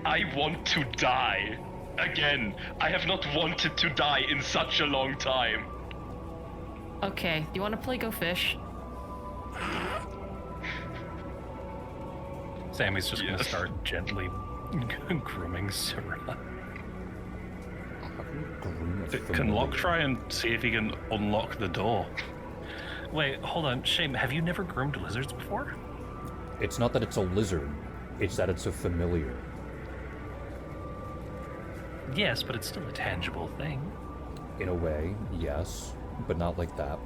I want to die. Again, I have not wanted to die in such a long time. Okay, do you want to play Go Fish? Sammy's just gonna Yes. start gently grooming Sarah. Groom a Can Locke familiar. try and see if he can unlock the door? Wait, hold on. Shame, have you never groomed lizards before? It's not that it's a lizard, it's that it's a familiar. Yes, but it's still a tangible thing. In a way, yes, but not like that.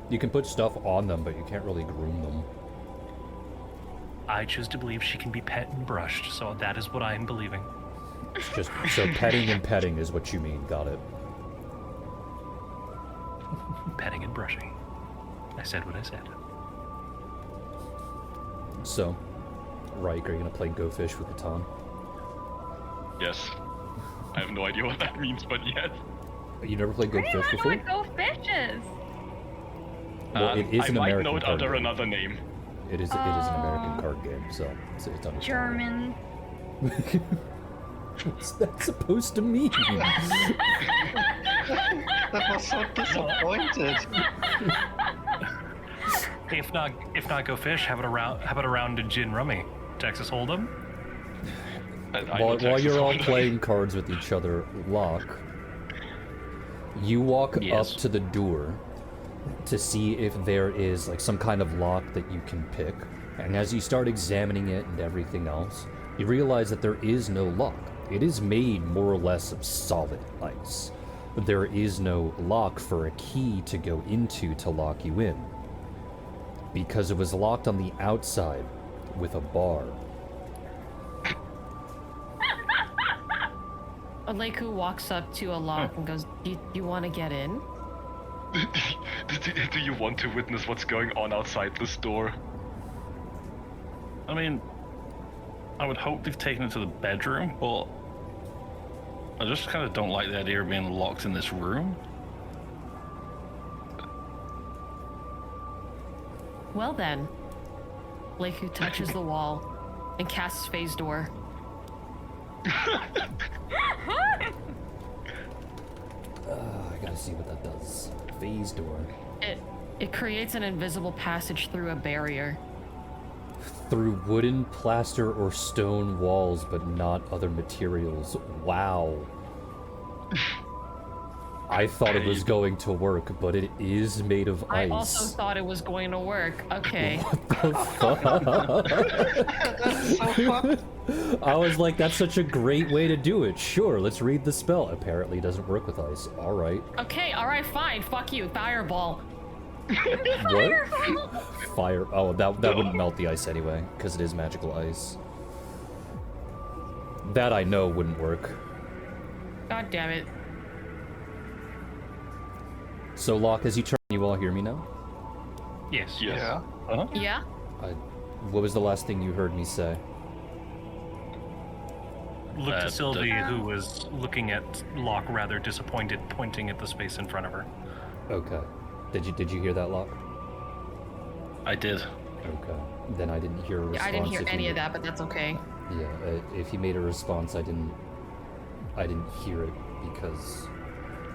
You can put stuff on them, but you can't really groom them. I choose to believe she can be pet and brushed, so that is what I am believing. It's just so petting and petting is what you mean. Got it. Petting and brushing. I said what I said. So, Reich, are you gonna play Go Fish with Catan? Yes. I have no idea what that means, but yes. You never played Go I don't Fish even know before? what Go Fish is. Well, it is I an might American know it card under game. another name. It is an American card game, so it's understandable. German. What's that supposed to mean? That was so disappointed. If not Go Fish, how about a round of gin rummy? Texas Hold'em? I know While Texas you're all Hold'em. playing cards with each other, Locke, you walk Yes. up to the door to see if there is like some kind of lock that you can pick. And as you start examining it and everything else, you realize that there is no lock. It is made more or less of solid ice. There is no lock for a key to go into to lock you in, because it was locked on the outside with a bar. Aleku walks up to a lock and goes, do you want to get in? Do you want to witness what's going on outside this door? I mean, I would hope they've taken it to the bedroom, but I just kind of don't like the idea of being locked in this room. Well then. Aleku touches the wall and casts Phase Door. I gotta see what that does. Phase door. It creates an invisible passage through a barrier. Through wooden, plaster, or stone walls, but not other materials. Wow. I thought it was going to work, but it is made of I ice. also thought it was going to work. Okay. That's so fun. I was like, that's such a great way to do it. Sure, let's read the spell. Apparently it doesn't work with ice. Alright. Okay, alright, fine. Fuck you. Fireball. What? Fire. Oh, that wouldn't melt the ice anyway, because it is magical ice. That I know wouldn't work. God damn it. So, Locke, as you turn, you all hear me now? Yes. Yes. Yeah. Huh? Yeah? What was the last thing you heard me say? Look to Sylvie, the- who was looking at Locke rather disappointed, pointing at the space in front of her. Okay. Did you hear that, Locke? I did. Okay. Then I didn't hear a response. I didn't hear if any you of that, but that's okay. Yeah, if he made a response, I didn't hear it because,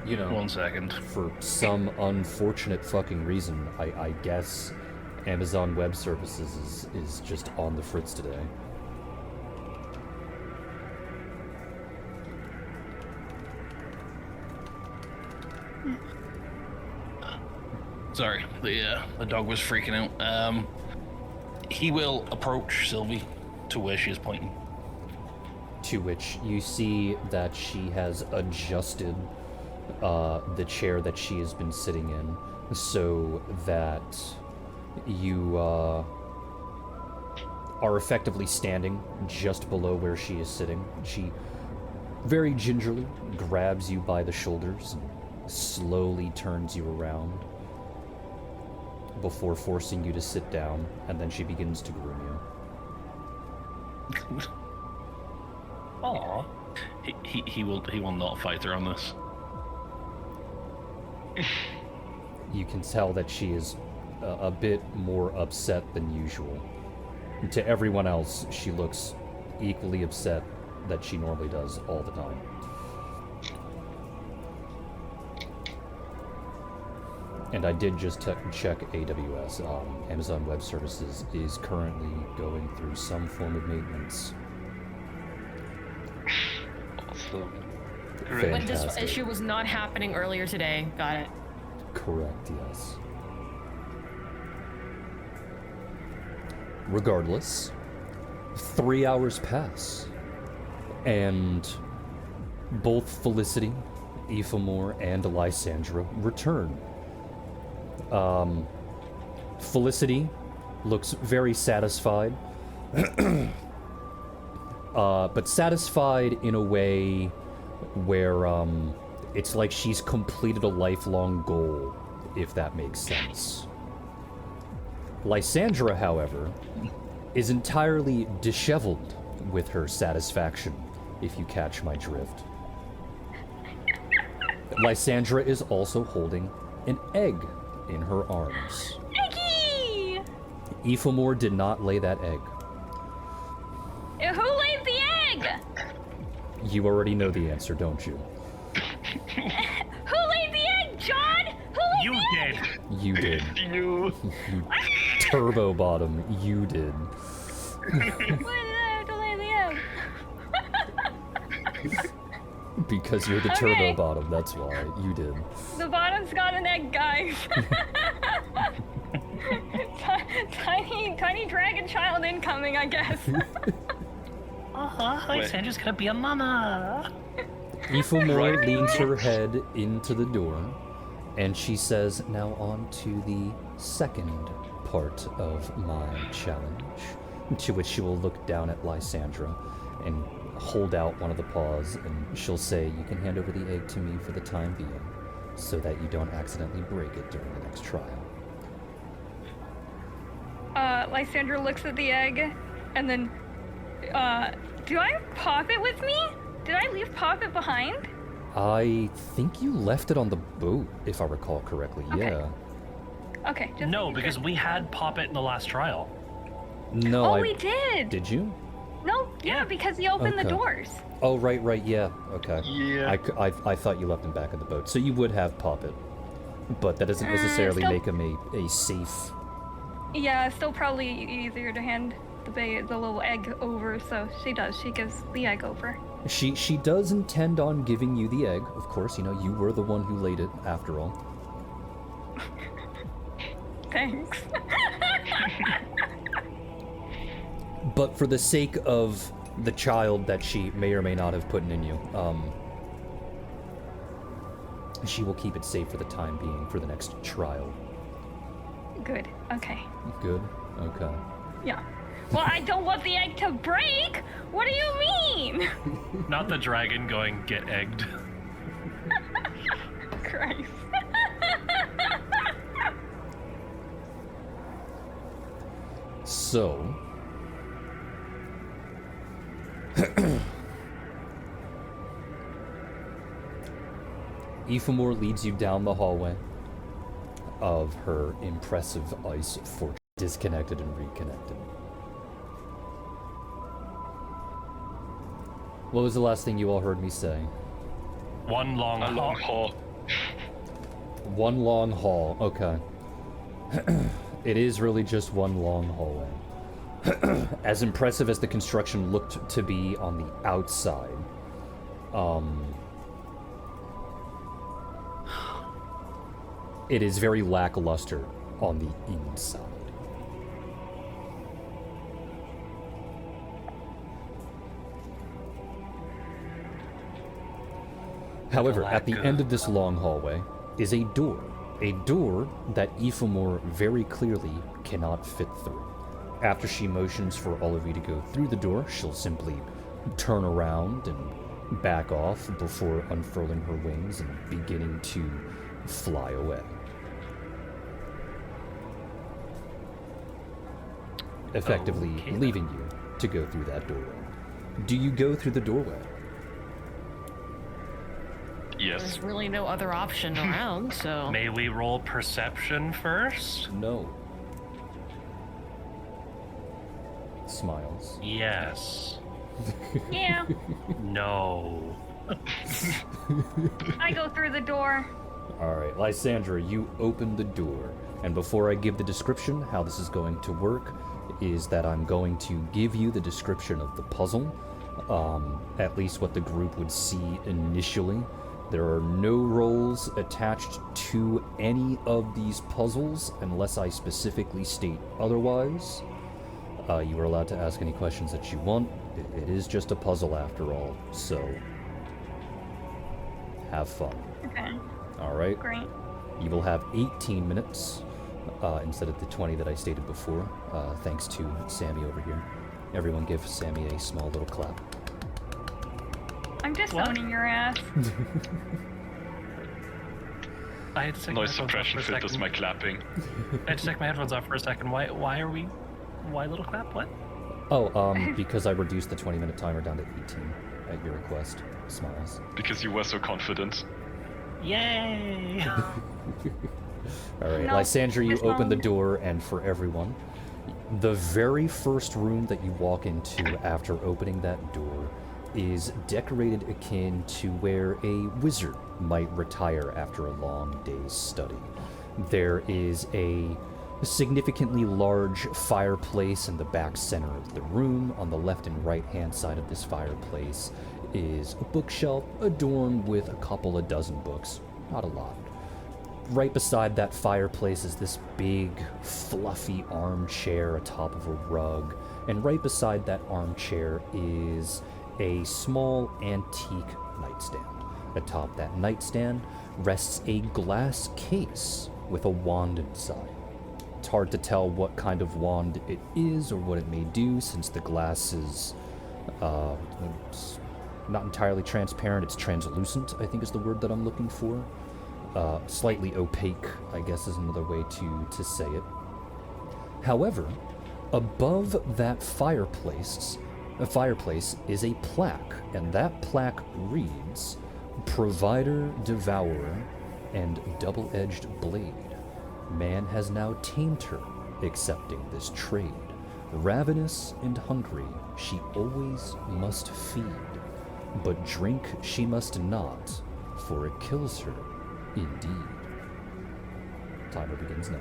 you know, 1 second. for some unfortunate fucking reason, I guess Amazon Web Services is just on the fritz today. Sorry, the dog was freaking out. He will approach Sylvie to where she is pointing. To which you see that she has adjusted the chair that she has been sitting in so that you are effectively standing just below where she is sitting. She very gingerly grabs you by the shoulders and slowly turns you around before forcing you to sit down, and then she begins to groom you. Aww. He will not fight her on this. You can tell that she is a bit more upset than usual. To everyone else, she looks equally upset that she normally does all the time. And I did just check AWS. Amazon Web Services is currently going through some form of maintenance. Awesome. But this Fantastic. issue was not happening earlier today. Got it. Correct, yes. Regardless, 3 hours pass, and both Felicity, Ephemore, and Lysandra return. Felicity looks very satisfied, but satisfied in a way where it's like she's completed a lifelong goal, if that makes sense. Lysandra, however, is entirely disheveled with her satisfaction, if you catch my drift. Lysandra is also holding an egg in her arms. Eggy! Ephemore did not lay that egg. Who laid the egg? You already know the answer, don't you? Who laid the egg, John? Who laid You the egg? did. You did. You. Turbo bottom, you did. Why did I have to lay the egg? Because you're the Okay. turbo bottom, that's why. You did. The bottom's got an egg, guys. tiny dragon child incoming, I guess. Lysandra's gonna be a mama. Ephemore leans her head into the door, and she says, now on to the second part of my challenge, to which she will look down at Lysandra and hold out one of the paws, and she'll say, you can hand over the egg to me for the time being, so that you don't accidentally break it during the next trial. Lysandra looks at the egg, and then, do I pop it with me? Did I leave pop it behind? I think you left it on the boat, if I recall correctly. Okay. Yeah. Okay, just No, making because sure. we had Poppet in the last trial. No, Oh, we did! Did you? No, yeah, because he opened the Okay. doors. Oh, right, yeah. Okay. Yeah. I thought you left him back in the boat, so you would have Poppet. But that doesn't necessarily still- make him a safe... Yeah, it's still probably easier to hand the little egg over, so she does. She gives the egg over. She does intend on giving you the egg. Of course, you know, you were the one who laid it, after all. Thanks. But for the sake of the child that she may or may not have put in you, she will keep it safe for the time being for the next trial. Good. Okay. Good? Okay. Yeah. Well, I don't want the egg to break. What do you mean? Not the dragon going get egged. Christ. So... Ephemore leads you down the hallway of her impressive ice fortress, disconnected and reconnected. What was the last thing you all heard me say? One long A long hall. haul. One long hall, okay. It is really just one long hallway. As impressive as the construction looked to be on the outside, it is very lackluster on the inside. However, at the end of this long hallway is a door that Ephemore very clearly cannot fit through. After she motions for all of you to go through the door, she'll simply turn around and back off before unfurling her wings and beginning to fly away. Effectively Okay. leaving you to go through that doorway. Do you go through the doorway? Yes. There's really no other option around, so. May we roll perception first? No. Smiles. Yes. Yeah. No. I go through the door. Alright, Lysandra, you open the door. And before I give the description, how this is going to work is that I'm going to give you the description of the puzzle, at least what the group would see initially. There are no rolls attached to any of these puzzles unless I specifically state otherwise. You are allowed to ask any questions that you want. It is just a puzzle after all, so have fun. Okay. Alright? Great. You will have 18 minutes instead of the 20 that I stated before, thanks to Sammy over here. Everyone give Sammy a small little clap. I'm just What? owning your ass. I had to take my Noise headphones off suppression for a filters second. my clapping. I had to take my headphones off for a second. Why little clap? What? Oh, because I reduced the 20-minute timer down to 18 at your request. Smiles. Because you were so confident. Yay! Alright, No, Lysandra, you Miss open the Mom. door, and for everyone, the very first room that you walk into after opening that door is decorated akin to where a wizard might retire after a long day's study. There is a significantly large fireplace in the back center of the room. On the left and right hand side of this fireplace is a bookshelf adorned with a couple of dozen books. Not a lot. Right beside that fireplace is this big, fluffy armchair atop of a rug. And right beside that armchair is a small antique nightstand. Atop that nightstand rests a glass case with a wand inside. It's hard to tell what kind of wand it is or what it may do, since the glass is it's not entirely transparent. It's translucent, I think is the word that I'm looking for. Slightly opaque, I guess is another way to say it. However, above that fireplace is a plaque, and that plaque reads, Provider, Devourer, and Double-Edged Blade. Man has now tamed her, accepting this trade. Ravenous and hungry, she always must feed. But drink she must not, for it kills her, indeed. Timer begins now.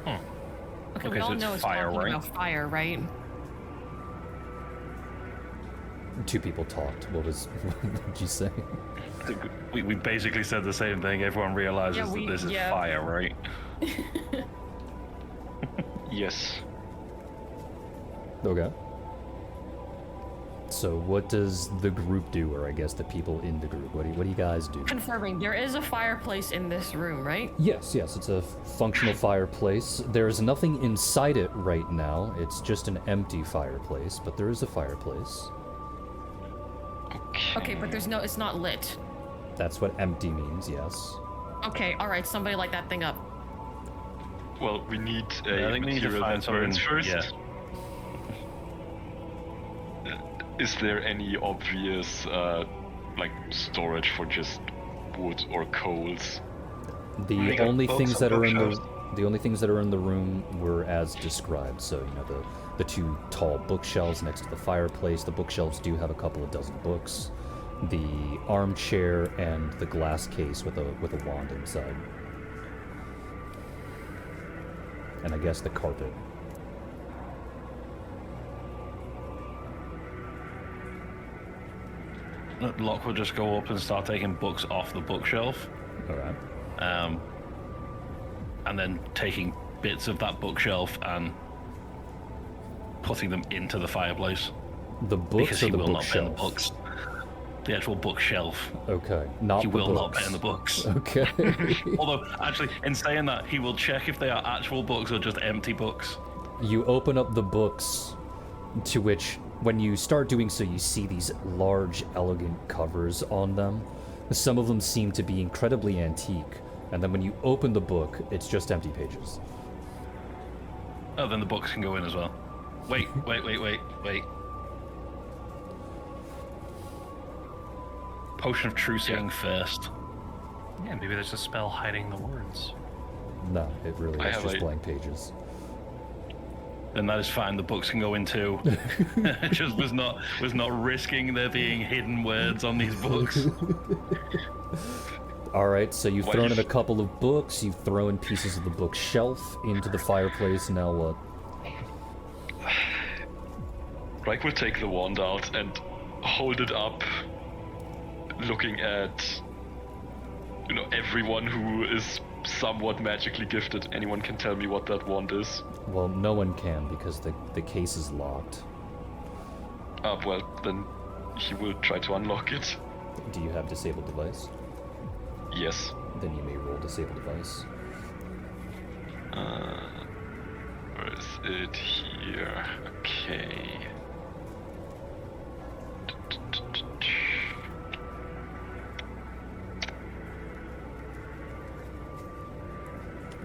Okay, Okay, we so all it's know it's fire, talking right? about fire, right? Two people talked. What did you say? We basically said the same thing. Everyone realizes Yeah, that this is yeah. fire, right? Yes. Okay. So what does the group do, or I guess the people in the group? What do you guys do? Confirming, there is a fireplace in this room, right? Yes, it's a functional fireplace. There's nothing inside it right now. It's just an empty fireplace, but there is a fireplace. Okay, but it's not lit. That's what empty means, yes. Okay, alright, somebody light that thing up. Well, we need Yeah, I a think we need to material find that burns something- first. yeah. Is there any obvious, like, storage for just wood or coals? The We got only books things and that are in bookshelves. the only things that are in the room were as described. So, the two tall bookshelves next to the fireplace. The bookshelves do have a couple of dozen books. The armchair and the glass case with a wand inside. And I guess the carpet. Locke will just go up and start taking books off the bookshelf, All right. and then taking bits of that bookshelf and putting them into the fireplace. The books Because or he the will not bend the bookshelf? books. The actual bookshelf. Okay, not He the will not books. bend the books. Okay. Although, actually, in saying that, he will check if they are actual books or just empty books. You open up the books, to which, when you start doing so, you see these large, elegant covers on them. Some of them seem to be incredibly antique, and then when you open the book, it's just empty pages. Oh, then the books can go in as well. Wait. Potion of True Seeing first. Yeah, maybe there's a spell hiding the words. No, it really I is have just a- blank pages. then that is fine. The books can go in too. Just was not risking there being hidden words on these books. All right, so you've Why thrown in you- a couple of books. You've thrown pieces of the bookshelf into the fireplace. Now what? Reich will take the wand out and hold it up, looking at, everyone who is somewhat magically gifted. Anyone can tell me what that wand is? Well, no one can because the case is locked. Well, then he will try to unlock it. Do you have disabled device? Yes. Then you may roll disable device. Where is it? Here. Okay.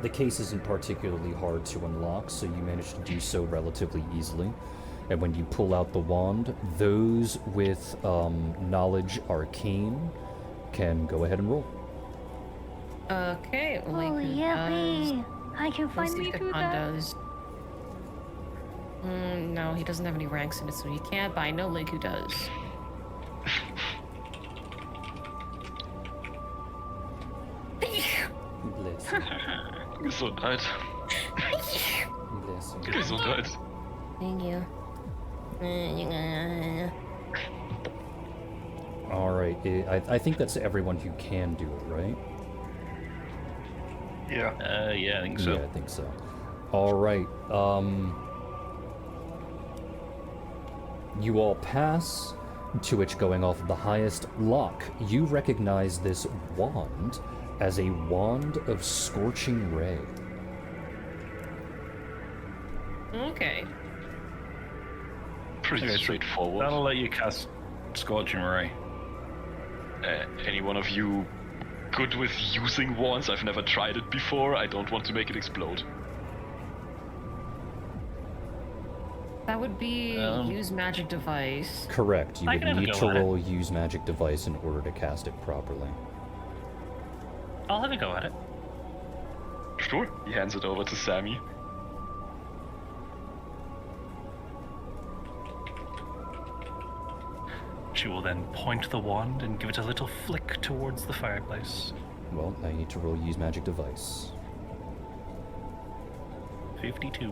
The case isn't particularly hard to unlock, so you managed to do so relatively easily. And when you pull out the wand, those with knowledge arcane can go ahead and roll. Okay. Oh, Laker yippee! I can does. Let's see finally if do Kakan that. does. No, he doesn't have any ranks in it, so he can't, but I know Leku does. Bless you. Gesundheit. Bless you. Gesundheit. Thank you. Alright, I think that's everyone who can do it, right? Yeah. Yeah, I think so. Yeah, I think so. Alright, you all pass, to which going off of the highest lock, you recognize this wand as a wand of scorching ray. Okay. Pretty Okay, so straightforward. that'll let you cast Scorching Ray. Any one of you good with using wands? I've never tried it before. I don't want to make it explode. That would be use magic device. Correct, you I would can have a need go to at it. roll use magic device in order to cast it properly. I'll have a go at it. Sure. He hands it over to Sammy. She will then point the wand and give it a little flick towards the fireplace. Well, now you need to roll use magic device. 52.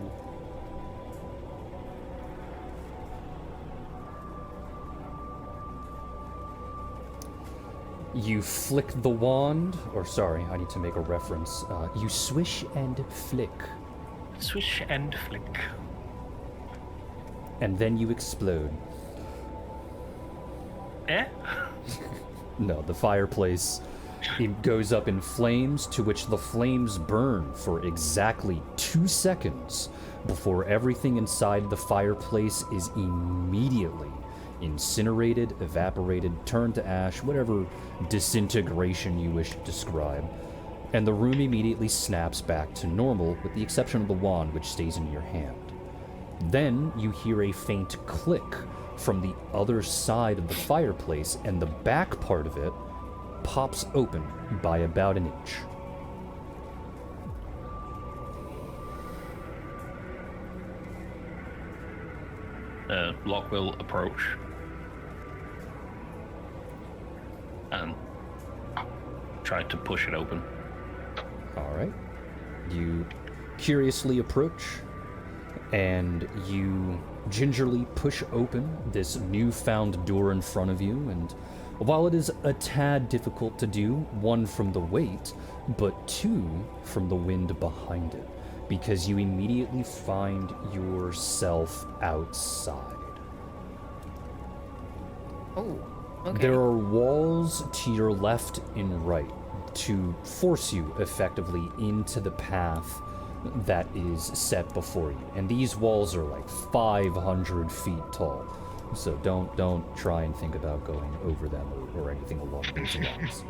You flick the wand, or sorry, I need to make a reference. You swish and flick, Swish and flick. and then you explode. Eh? No, the fireplace, it goes up in flames, to which the flames burn for exactly 2 seconds before everything inside the fireplace is immediately incinerated, evaporated, turned to ash, whatever disintegration you wish to describe. And the room immediately snaps back to normal, with the exception of the wand, which stays in your hand. Then you hear a faint click from the other side of the fireplace, and the back part of it pops open by about an inch. Locke will approach and try to push it open. All right. You curiously approach, and you gingerly push open this newfound door in front of you, and while it is a tad difficult to do, one from the weight, but two from the wind behind it, because you immediately find yourself outside. Oh, okay. There are walls to your left and right to force you effectively into the path that is set before you. And these walls are like 500 feet tall. So don't try and think about going over them or anything along those lines.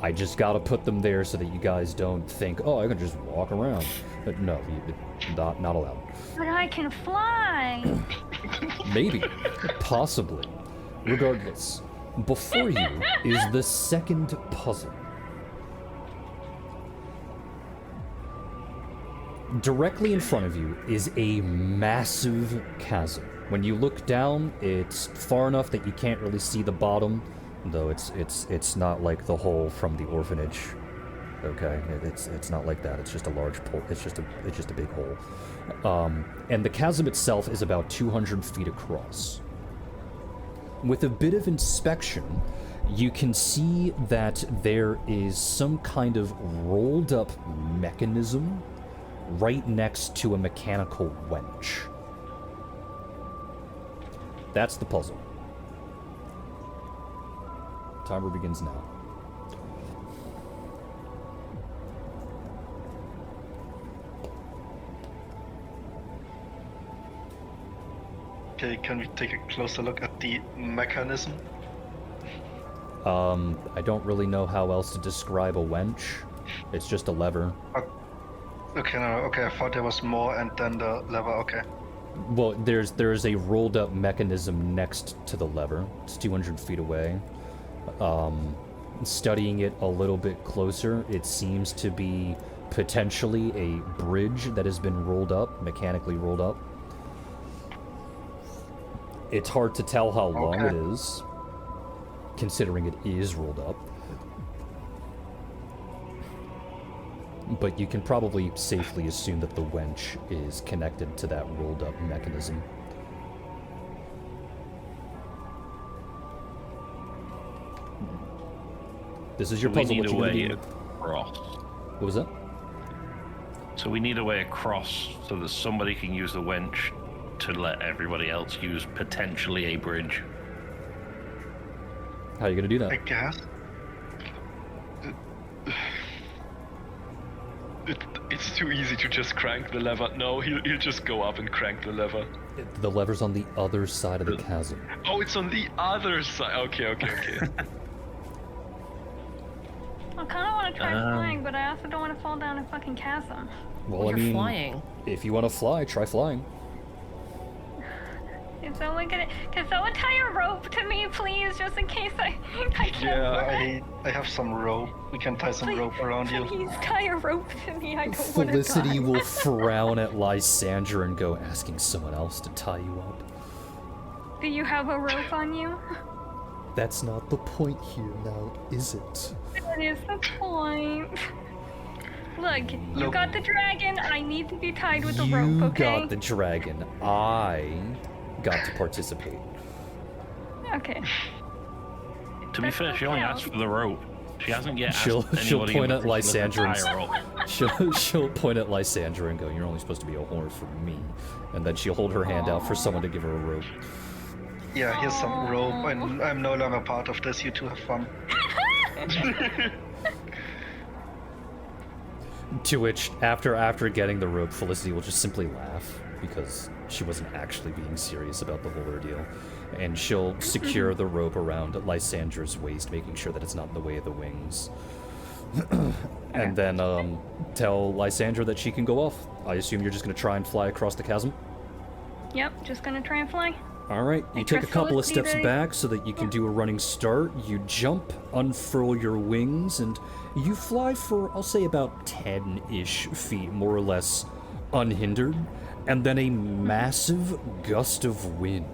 I just gotta put them there so that you guys don't think, oh, I can just walk around. But no, not allowed. But I can fly! Maybe. Possibly. Regardless, before you is the second puzzle. Directly in front of you is a massive chasm. When you look down, it's far enough that you can't really see the bottom, though it's not like the hole from the orphanage. Okay, it's not like that. It's just a large pool. It's just a big hole. And the chasm itself is about 200 feet across. With a bit of inspection, you can see that there is some kind of rolled up mechanism right next to a mechanical wench. That's the puzzle. Timer begins now. Okay, can we take a closer look at the mechanism? I don't really know how else to describe a wench. It's just a lever. Okay, no, okay, I thought there was more and then the lever, okay. Well, there's a rolled up mechanism next to the lever. It's 200 feet away. Studying it a little bit closer, it seems to be potentially a bridge that has been rolled up, mechanically rolled up. It's hard to tell how long it is, considering it is rolled up. But you can probably safely assume that the wench is connected to that rolled up mechanism. This is your puzzle. What you gonna do? Across. What was that? So we need a way across so that somebody can use the wench to let everybody else use potentially a bridge. How are you gonna do that? I guess. It's too easy to just crank the lever. No, he'll just go up and crank the lever. The lever's on the other side of the chasm. Oh, it's on the other side. Okay. I kind of want to try flying, but I also don't want to fall down a fucking chasm. Well, I You're mean, flying. if you want to fly, try flying. Is someone gonna? Can someone tie a rope to me, please, just in case I can't fly? I have some rope. We can tie some rope around you. Please tie a rope to me. I don't want to Felicity die. will frown at Lysandra and go, asking someone else to tie you up. Do you have a rope on you? That's not the point here now, is it? That is the point. Look, you got the dragon. I need to be tied with a rope, You okay? got the dragon. I got to participate. Okay. To be fair, she only asked for the rope. She hasn't yet asked anybody She'll point in at particular to Lysandra tie a rope. she'll point at Lysandra and go, "You're only supposed to be a whore for me." And then she'll hold her hand out for someone to give her a rope. Yeah, here's some rope, and I'm no longer part of this. You two have fun. To which, after getting the rope, Felicity will just simply laugh, because she wasn't actually being serious about the whole ordeal. And she'll secure the rope around Lysandra's waist, making sure that it's not in the way of the wings. And then tell Lysandra that she can go off. I assume you're just going to try and fly across the chasm? Yep, just gonna try and fly. Alright, you take a trust couple of Felicity steps to- back so that you can do a running start. You jump, unfurl your wings, and you fly for, I'll say, about 10-ish feet, more or less unhindered. And then a massive gust of wind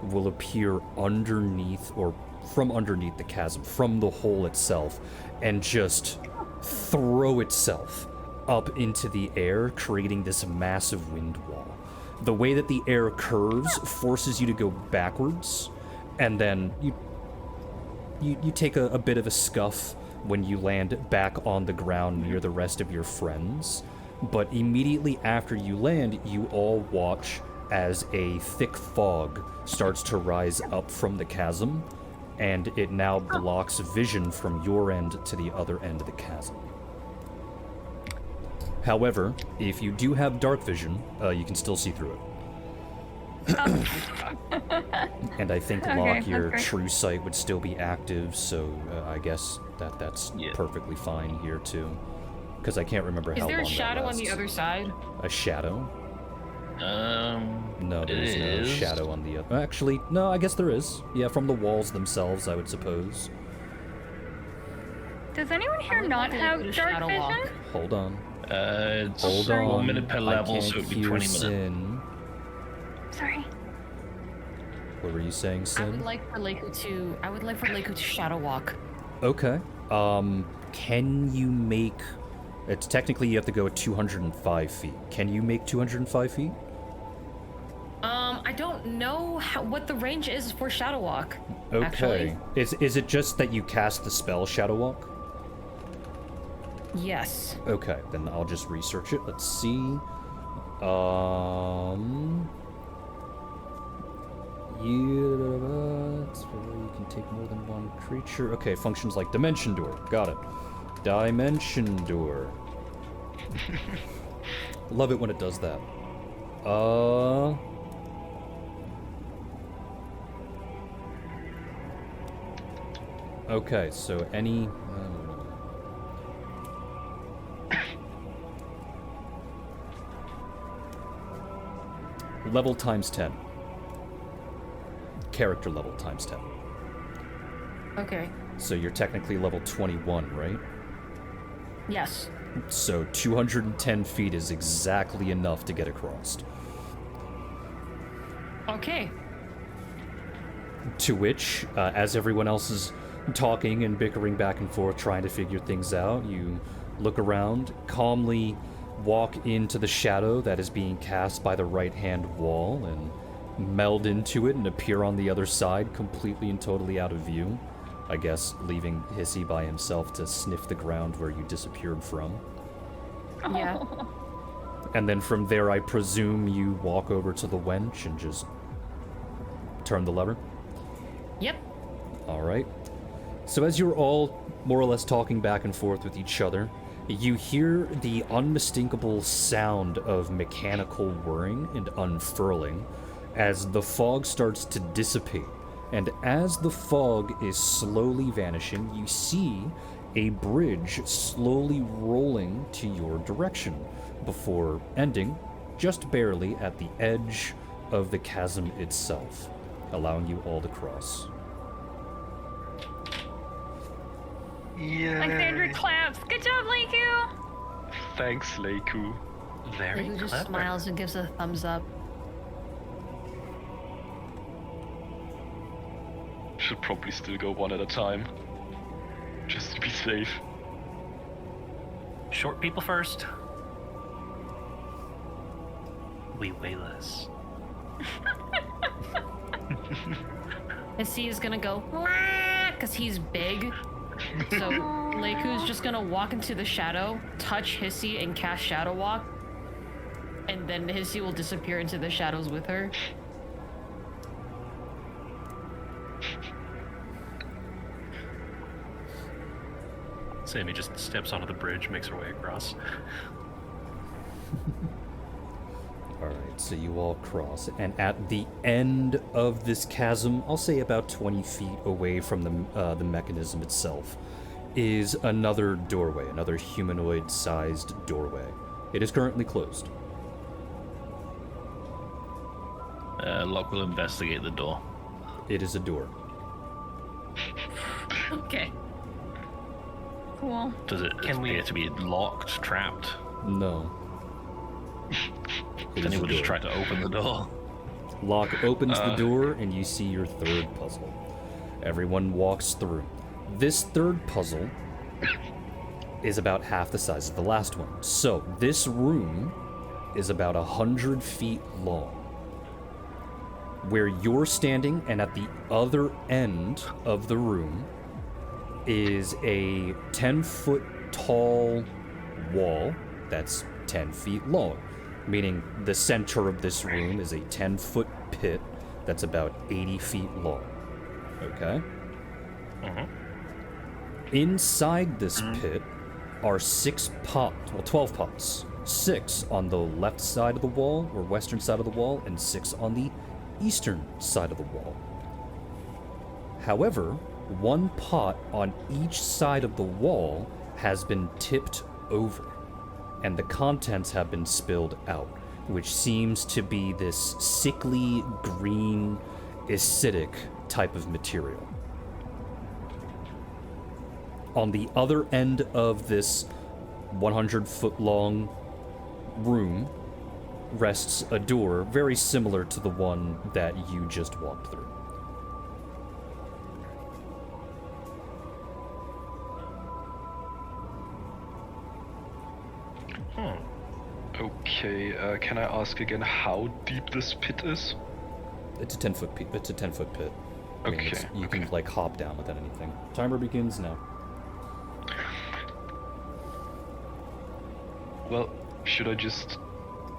will appear underneath, or from underneath the chasm, from the hole itself, and just throw itself up into the air, creating this massive wind wall. The way that the air curves forces you to go backwards, and then you take a bit of a scuff when you land back on the ground near the rest of your friends. But immediately after you land, you all watch as a thick fog starts to rise up from the chasm, and it now blocks vision from your end to the other end of the chasm. However, if you do have dark vision, you can still see through it. And I think Okay, Locke, your that's great. true sight would still be active, so I guess that's Yeah. perfectly fine here too. Because I can't remember Is how there long a that shadow on the lasts. other side? A shadow? No, It there's no is. shadow on the other. Actually, no, I guess there is. Yeah, from the walls themselves, I would suppose. Does anyone I here would not like to have do a dark shadow vision? walk. Hold on. It's Hold Sorry. on. 1 minute per level, I so can't it'd be hear 20 minutes. Sin. Sorry. What were you saying, I Sin? would like for Leiku to shadow walk. Okay. Can you make... It's technically you have to go at 205 feet. Can you make 205 feet? I don't know what the range is for shadow walk. Okay. Actually. Is it just that you cast the spell Shadow Walk? Yes. Okay, then I'll just research it. Let's see. You can take more than one creature. Okay, functions like Dimension Door. Got it. Dimension Door. Love it when it does that. Okay, so any... level times 10. Character level times 10. Okay. So you're technically level 21, right? Yes. So 210 feet is exactly enough to get across. Okay. To which, as everyone else is talking and bickering back and forth, trying to figure things out, you look around, calmly walk into the shadow that is being cast by the right-hand wall, and meld into it and appear on the other side, completely and totally out of view. I guess leaving Hissy by himself to sniff the ground where you disappeared from. Yeah. And then from there, I presume you walk over to the wench and just turn the lever? Yep. All right. So as you're all more or less talking back and forth with each other, you hear the unmistakable sound of mechanical whirring and unfurling as the fog starts to dissipate. And as the fog is slowly vanishing, you see a bridge slowly rolling to your direction before ending just barely at the edge of the chasm itself, allowing you all to cross. Yeah. Alexandra claps. Good job, Leiku. Thanks, Leiku. Very Leiku just clever. smiles and gives a thumbs up. Should probably still go one at a time. Just to be safe. Short people first. We weigh less. Hissy is gonna go, because he's big. So Leiku's just gonna walk into the shadow, touch Hissy, and cast Shadow Walk. And then Hissy will disappear into the shadows with her. Sammy just steps onto the bridge, makes her way across. Alright, so you all cross, and at the end of this chasm, I'll say about 20 feet away from the mechanism itself, is another doorway, another humanoid-sized doorway. It is currently closed. Locke will investigate the door. It is a door. Okay. Cool. Does it appear to be locked, trapped? No. It Then is he a would just door. try to open the door. Locke opens the door, and you see your third puzzle. Everyone walks through. This third puzzle is about half the size of the last one. So, this room is about 100 feet long. Where you're standing, and at the other end of the room, is a 10-foot tall wall that's 10 feet long. Meaning the center of this room is a 10-foot pit that's about 80 feet long. Okay? Inside this pit are 12 pots. 6 on the left side of the wall, or western side of the wall, and 6 on the eastern side of the wall. However, 1 pot on each side of the wall has been tipped over, and the contents have been spilled out, which seems to be this sickly green, acidic type of material. On the other end of this 100-foot-long room rests a door very similar to the one that you just walked through. Okay, can I ask again how deep this pit is? It's a 10-foot pit. It's a 10-foot pit. I mean, Okay, you can like hop down without anything. Timer begins now. Well, should I just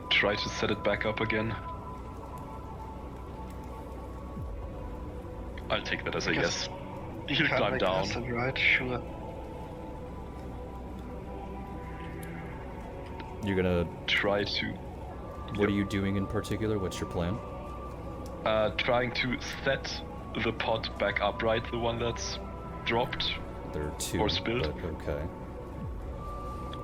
try to set it back up again? I'll take that as a yes. He'll Kinda climb like down. acid, right? Sure. You're gonna. Try to. What are you doing in particular? What's your plan? Trying to set the pot back upright, the one that's dropped. There are two. Or spilled. But okay.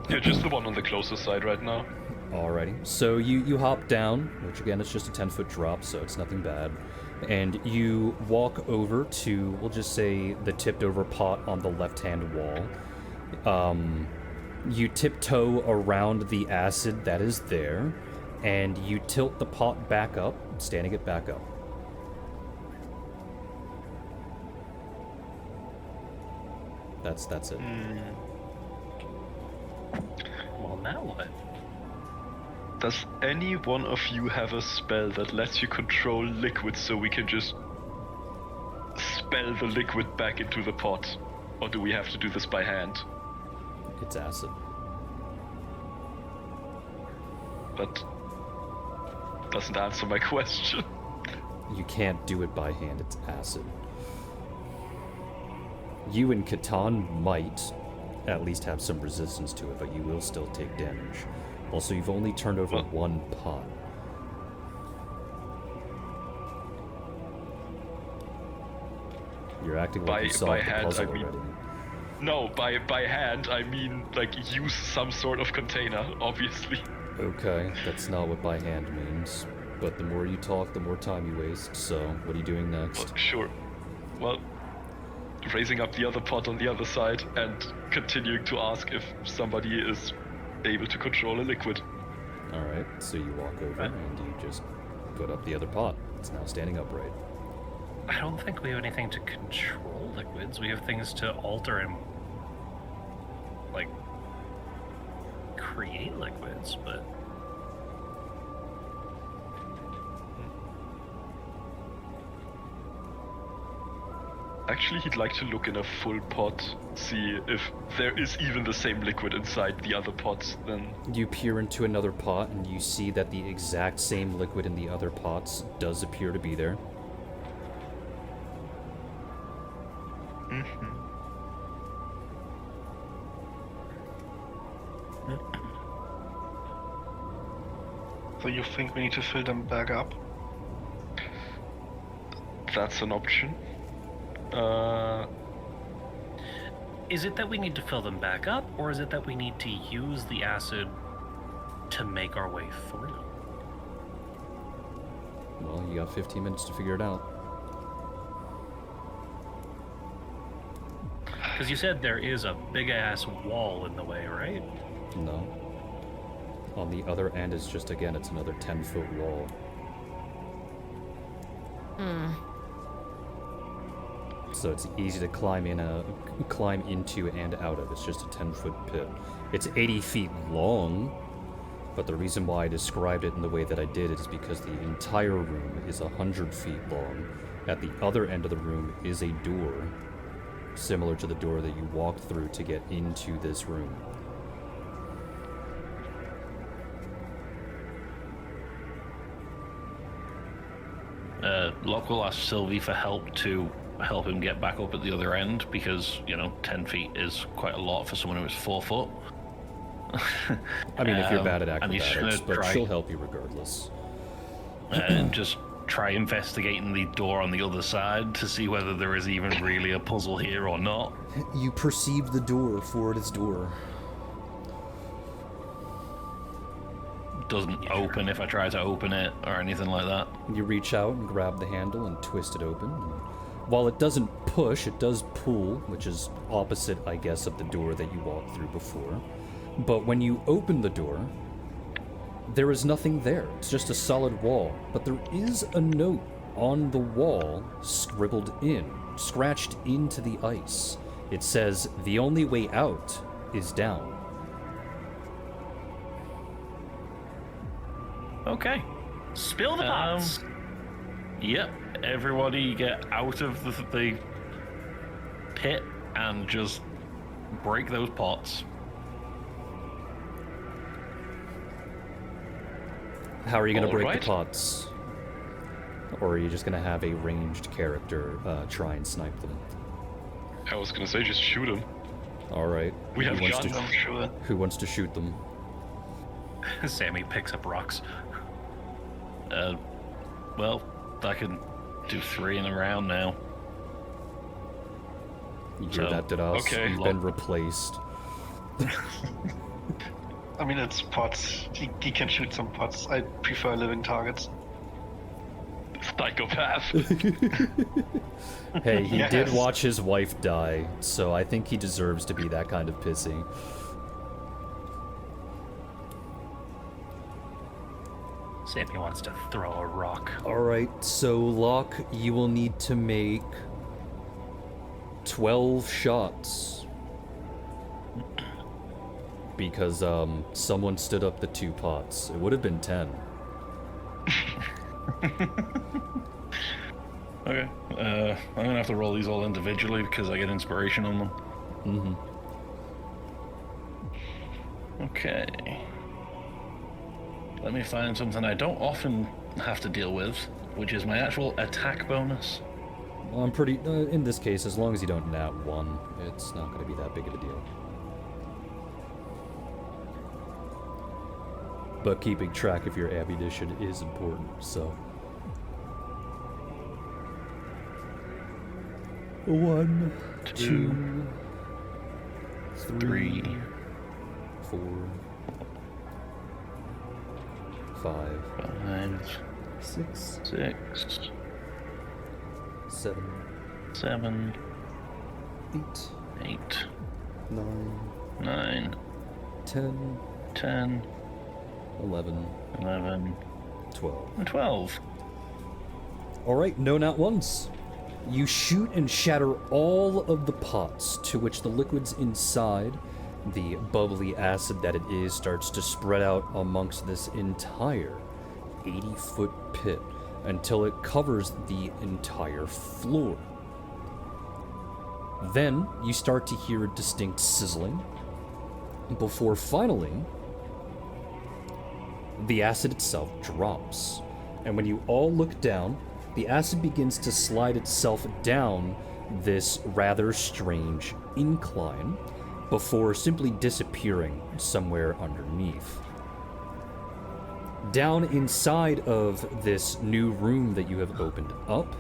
Yeah, just the one on the closer side right now. Alrighty. So you hop down, which again is just a 10-foot drop, so it's nothing bad. And you walk over to, we'll just say, the tipped over pot on the left-hand wall. You tiptoe around the acid that is there, and you tilt the pot back up, standing it back up. That's it. Well, now what? Does any one of you have a spell that lets you control liquid so we can just spell the liquid back into the pot? Or do we have to do this by hand? It's acid. That doesn't answer my question. You can't do it by hand, it's acid. You and Catan might at least have some resistance to it, but you will still take damage. Also, you've only turned over one pot. You're acting like you solved the puzzle already. No, by hand, I mean, like, use some sort of container, obviously. Okay, that's not what by hand means. But the more you talk, the more time you waste, so what are you doing next? Well, sure. Well, raising up the other pot on the other side and continuing to ask if somebody is able to control a liquid. Alright, so you walk over and you just put up the other pot. It's now standing upright. I don't think we have anything to control liquids. We have things to alter and, like, create liquids, but... Actually, he'd like to look in a full pot, see if there is even the same liquid inside the other pots, then... You peer into another pot and you see that the exact same liquid in the other pots does appear to be there. Mm-hmm. So you think we need to fill them back up? That's an option. Is it that we need to fill them back up, or is it that we need to use the acid to make our way through? Well, you got 15 minutes to figure it out. Because you said there is a big-ass wall in the way, right? No. On the other end is just, again, it's another 10-foot wall. So it's easy to climb into and out of. It's just a 10-foot pit. It's 80 feet long, but the reason why I described it in the way that I did is because the entire room is 100 feet long. At the other end of the room is a door, similar to the door that you walked through to get into this room. Locke will ask Sylvie for help to help him get back up at the other end because, 10 feet is quite a lot for someone who is 4 foot. I mean, if you're bad at and he's acrobatics, gonna but try- she'll help you regardless. And just try investigating the door on the other side to see whether there is even really a puzzle here or not. You perceive the door for its door. Doesn't open if I try to open it or anything like that. You reach out and grab the handle and twist it open. While it doesn't push, it does pull, which is opposite, I guess, of the door that you walked through before. But when you open the door, there is nothing there. It's just a solid wall. But there is a note on the wall scribbled in, scratched into the ice. It says, "The only way out is down." Okay. Spill the pots. Yep. Everybody get out of the pit and just break those pots. How are you going to break Alright. the pots? Or are you just going to have a ranged character try and snipe them? I was gonna say just shoot him. Alright. We have who wants guns, to, I'm sure. Who wants to shoot them? Sammy picks up rocks. Well, I can do 3 in a round now. You hear So, that, Dadas? okay. You've been replaced. I mean, it's pots. He can shoot some pots. I prefer living targets. Psychopath. Hey, he did Yes. watch his wife die, so I think he deserves to be that kind of pissy. Sammy wants to throw a rock. Alright, so Locke, you will need to make 12 shots. Because, someone stood up the 2 pots. It would have been 10. Okay. I'm gonna have to roll these all individually because I get inspiration on them. Mm-hmm. Okay. Let me find something I don't often have to deal with, which is my actual attack bonus. Well, I'm pretty... in this case, as long as you don't nat 1, it's not going to be that big of a deal. But keeping track of your ammunition is important, so... 1, 2, 3, 4, 5, 5, 6, 6, 7, 7, 8, 8, 9, 9, 10, 10, 11, 11, 12. and 12. Alright, no nat ones. You shoot and shatter all of the pots, to which the liquids inside, the bubbly acid that it is, starts to spread out amongst this entire 80-foot pit until it covers the entire floor. Then you start to hear a distinct sizzling, before finally the acid itself drops. And when you all look down, the acid begins to slide itself down this rather strange incline before simply disappearing somewhere underneath. Down inside of this new room that you have opened up,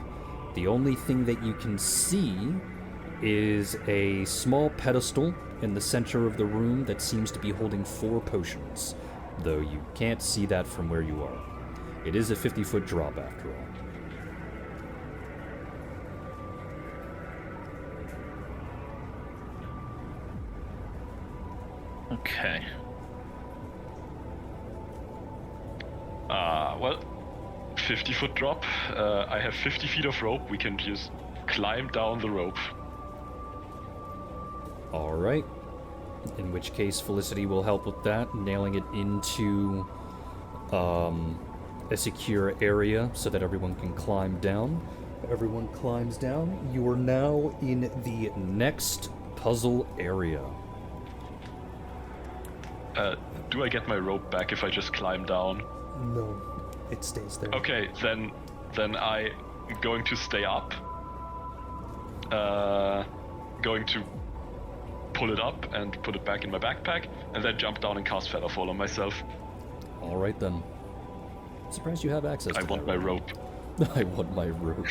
the only thing that you can see is a small pedestal in the center of the room that seems to be holding 4 potions, though you can't see that from where you are. It is a 50-foot drop after all. Okay. Well, 50-foot drop. I have 50 feet of rope. We can just climb down the rope. Alright. In which case, Felicity will help with that, nailing it into a secure area so that everyone can climb down. Everyone climbs down. You are now in the next puzzle area. Do I get my rope back if I just climb down? No, it stays there. Okay, then I'm going to stay up. Going to pull it up and put it back in my backpack, and then jump down and cast Featherfall on myself. Alright then. Surprised you have access to I want my that rope. I want my rope.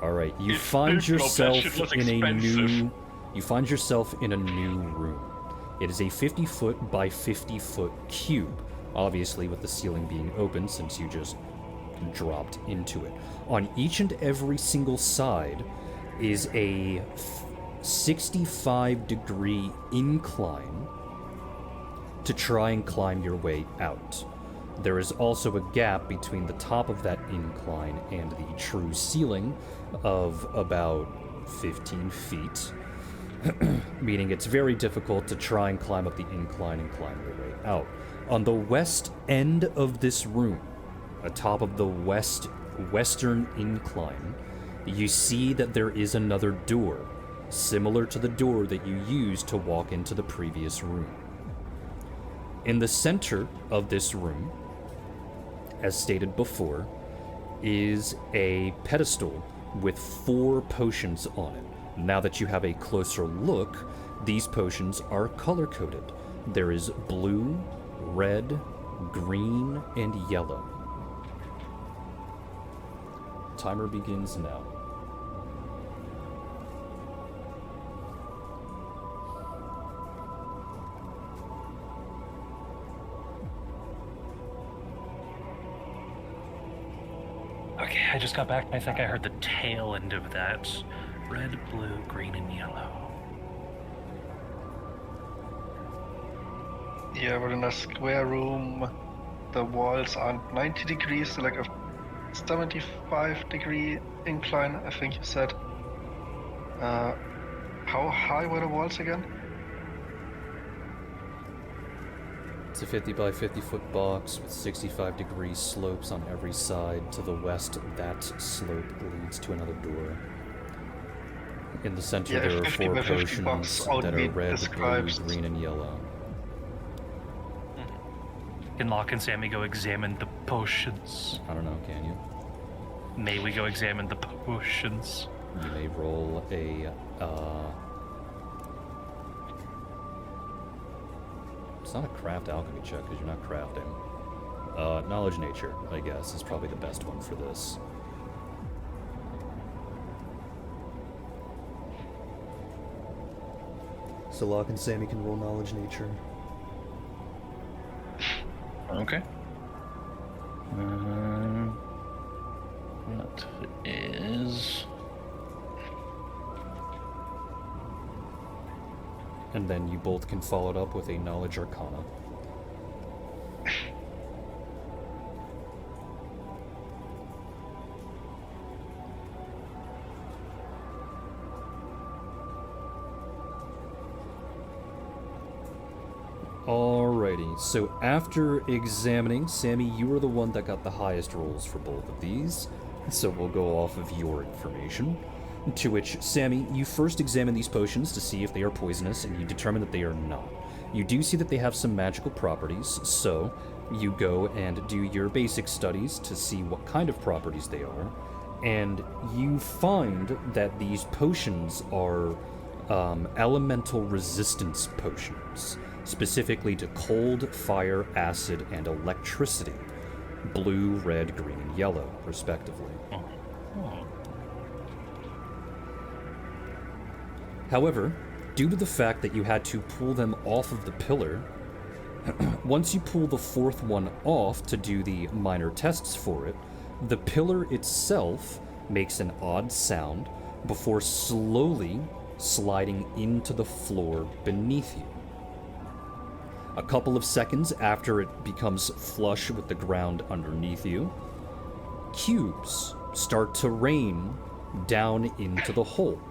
Alright, you It's find big rope, that yourself shit was in a expensive. new... You find yourself in a new room. It is a 50-foot by 50-foot cube, obviously with the ceiling being open since you just dropped into it. On each and every single side is a 65-degree incline to try and climb your way out. There is also a gap between the top of that incline and the true ceiling of about 15 feet, meaning it's very difficult to try and climb up the incline and climb your way out. On the west end of this room, atop of the western incline, you see that there is another door, similar to the door that you used to walk into the previous room. In the center of this room, as stated before, is a pedestal with 4 potions on it. Now that you have a closer look, these potions are color-coded. There is blue, red, green, and yellow. Timer begins now. Okay, I just got back and I think I heard the tail end of that. Red, blue, green, and yellow. Yeah, we're in a square room. The walls aren't 90 degrees, so like a 75-degree incline, I think you said. How high were the walls again? It's a 50 by 50 foot box with 65-degree slopes on every side. To the west, that slope leads to another door. In the center, Yeah, there are 50 4 by 50 potions box that are only red, describes- blue, green, and yellow. Can Locke and Sammy go examine the potions? I don't know, can you? May we go examine the potions? You may roll a, it's not a craft alchemy check, because you're not crafting. Knowledge nature, I guess, is probably the best one for this. So Locke and Sammy can roll knowledge nature. Okay. That is... And then you both can follow it up with a knowledge arcana. Alrighty, so after examining, Sammy, you were the one that got the highest rolls for both of these, so we'll go off of your information. To which, Sammy, you first examine these potions to see if they are poisonous, and you determine that they are not. You do see that they have some magical properties, so you go and do your basic studies to see what kind of properties they are, and you find that these potions are elemental resistance potions, specifically to cold, fire, acid, and electricity. Blue, red, green, and yellow, respectively. However, due to the fact that you had to pull them off of the pillar, once you pull the 4th one off to do the minor tests for it, the pillar itself makes an odd sound before slowly sliding into the floor beneath you. A couple of seconds after it becomes flush with the ground underneath you, cubes start to rain down into the hole.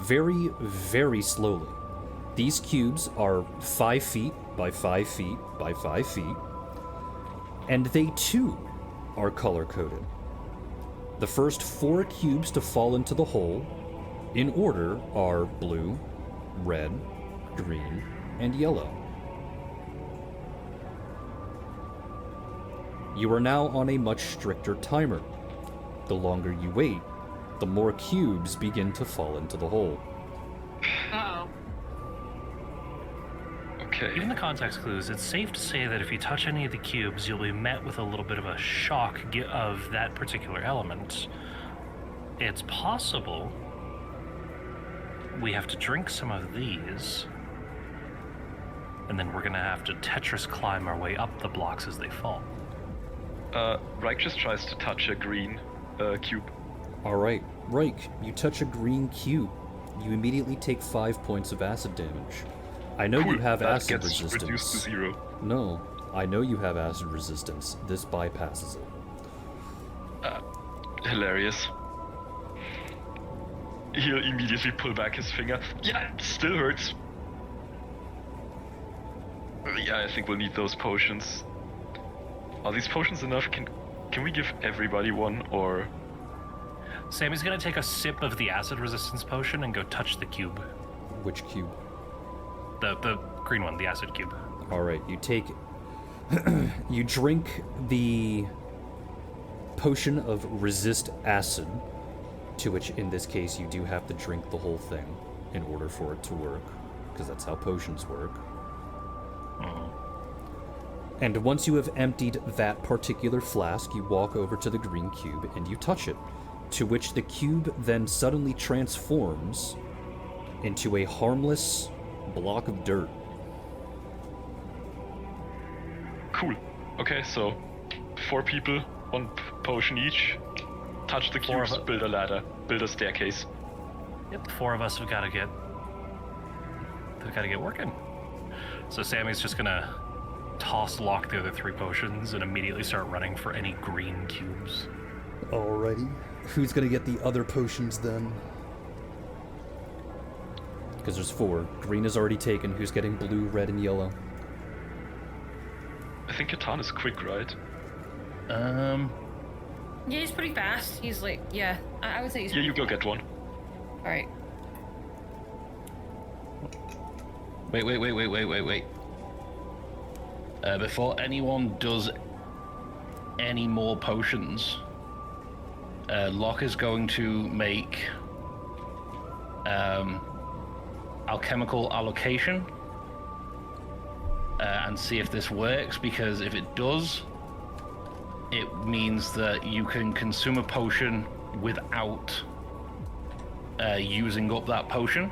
Very, very slowly. These cubes are 5 feet by 5 feet by 5 feet, and they too are color-coded. The first 4 cubes to fall into the hole, in order, are blue, red, green, and yellow. You are now on a much stricter timer. The longer you wait, the more cubes begin to fall into the hole. Uh-oh. Okay. Given the context clues, it's safe to say that if you touch any of the cubes, you'll be met with a little bit of a shock of that particular element. It's possible we have to drink some of these, and then we're gonna have to Tetris climb our way up the blocks as they fall. Reich just tries to touch a green cube. Alright, Reich, you touch a green cube. you immediately take 5 points of acid damage. I know you Cool, have that acid gets reduced to resistance. 0. No, I know you have acid resistance. This bypasses it. Hilarious. He'll immediately pull back his finger. Yeah, it still hurts. Yeah, I think we'll need those potions. Are these potions enough? Can we give everybody one, or... Sammy's gonna take a sip of the acid resistance potion and go touch the cube. Which cube? The green one, the acid cube. Alright, you take... you drink the potion of resist acid, to which in this case you do have to drink the whole thing in order for it to work, because that's how potions work. And once you have emptied that particular flask, you walk over to the green cube and you touch it, to which the cube then suddenly transforms into a harmless block of dirt. Cool. Okay, so 4 people, 1 potion each. Touch the Four of cubes, it. build a ladder, build a staircase. Yep, the 4 of us have got to get working. So Sammy's just gonna toss lock the other 3 potions and immediately start running for any green cubes. Alrighty. Who's gonna get the other potions then? Because there's 4. Green is already taken. Who's getting blue, red, and yellow? I think Catan is quick, right? Yeah, he's pretty fast. He's like, yeah, I would say he's Yeah, you go get one. All right. Wait. Before anyone does any more potions, Locke is going to make alchemical allocation and see if this works, because if it does, it means that you can consume a potion without using up that potion,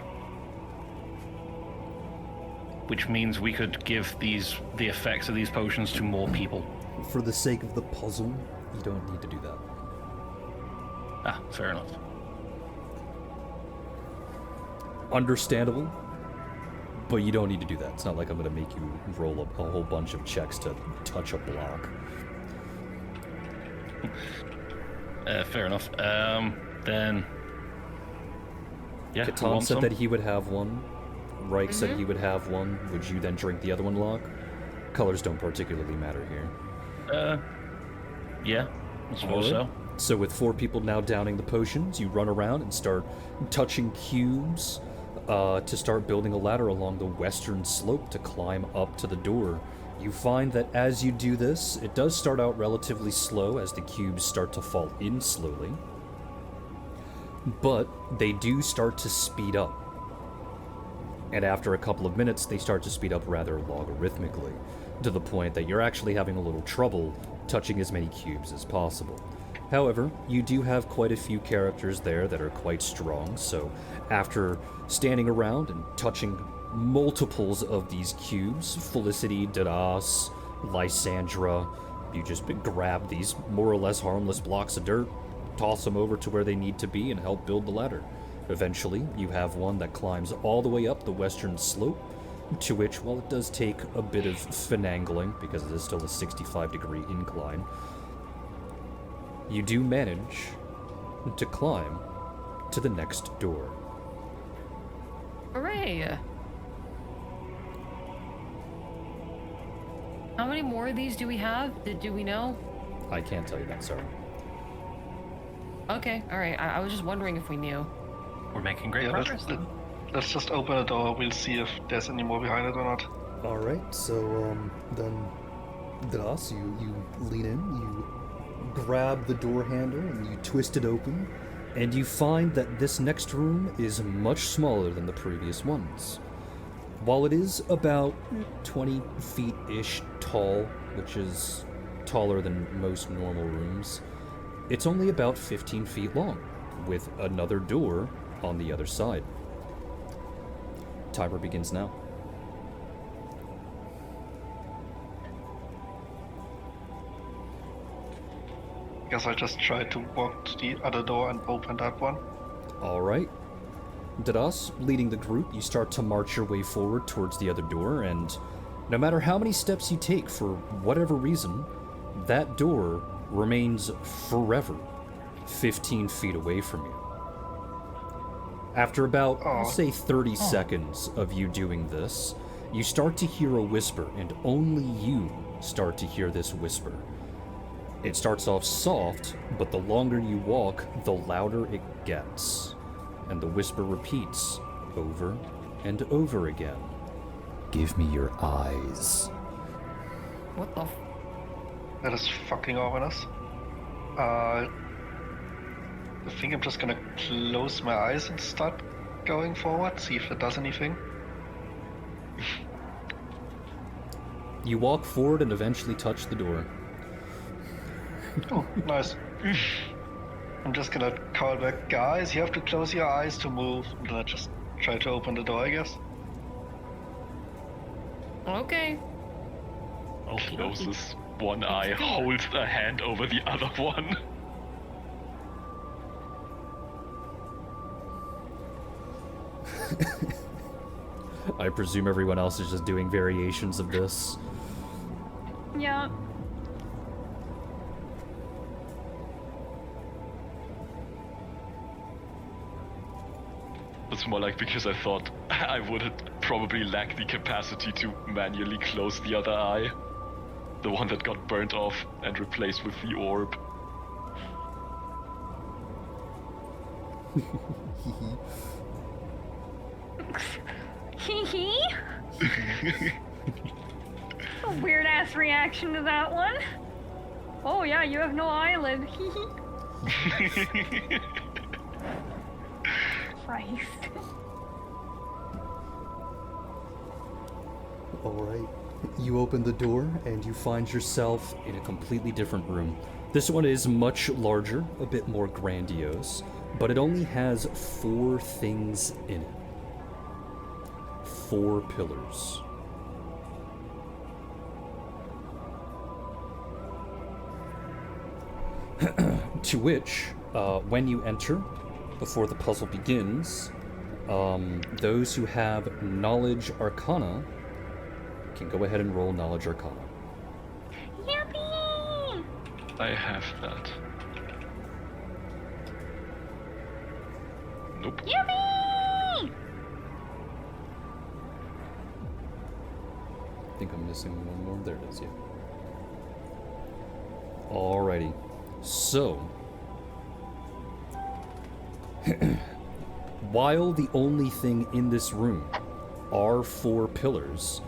which means we could give the effects of these potions to more people. For the sake of the puzzle, you don't need to do that. Ah, fair enough. Understandable, but you don't need to do that. It's not like I'm going to make you roll up a whole bunch of checks to touch a block. Fair enough. Then... Yeah, who Catan wants said some? that he would have one. Reich said he would have one. Would you then drink the other one, Locke? Colors don't particularly matter here. Yeah, I suppose so. So with 4 people now downing the potions, you run around and start touching cubes to start building a ladder along the western slope to climb up to the door. You find that as you do this, it does start out relatively slow as the cubes start to fall in slowly, but they do start to speed up. And after a couple of minutes, they start to speed up rather logarithmically, to the point that you're actually having a little trouble touching as many cubes as possible. However, you do have quite a few characters there that are quite strong, so after standing around and touching multiples of these cubes, Felicity, Dadas, Lysandra, you just grab these more or less harmless blocks of dirt, toss them over to where they need to be, and help build the ladder. Eventually, you have one that climbs all the way up the western slope, to which, while it does take a bit of finagling, because it is still a 65-degree incline, you do manage to climb to the next door. Hooray! How many more of these do we have? Do we know? I can't tell you that, sorry. Okay, all right. I was just wondering if we knew. We're making great progress then. Let's just open the door. We'll see if there's any more behind it or not. Alright, so then Das, you lean in, you grab the door handle and you twist it open, and you find that this next room is much smaller than the previous ones. While it is about 20 feet-ish tall, which is taller than most normal rooms, it's only about 15 feet long, with another door on the other side. Timer begins now. Guess I just tried to walk to the other door and open that one. Alright. Dadas, leading the group, you start to march your way forward towards the other door, and no matter how many steps you take, for whatever reason, that door remains forever 15 feet away from you. After about, I'll say 30 seconds of you doing this, you start to hear a whisper, and only you start to hear this whisper. It starts off soft, but the longer you walk, the louder it gets. And the whisper repeats over and over again. Give me your eyes. What the? That is fucking ominous. I think I'm just gonna close my eyes and start going forward, see if it does anything. You walk forward and eventually touch the door. Oh, nice. I'm just gonna call back, guys, you have to close your eyes to move. And then I just try to open the door, I guess. Okay. Closes one eye, holds a hand over the other one. I presume everyone else is just doing variations of this. Yeah. It's more like because I thought I would probably lack the capacity to manually close the other eye. The one that got burnt off and replaced with the orb. Hee hee. A weird ass reaction to that one. Oh yeah, you have no eyelid. Hee hee. Christ. Alright. You open the door and you find yourself in a completely different room. This one is much larger, a bit more grandiose, but it only has 4 things in it. 4 pillars. To which, when you enter, before the puzzle begins, those who have Knowledge Arcana can go ahead and roll Knowledge Arcana. Yippee! I have that. Nope. Yippee! I think I'm missing one more. There it is, yeah. Alrighty. So, while the only thing in this room are 4 pillars,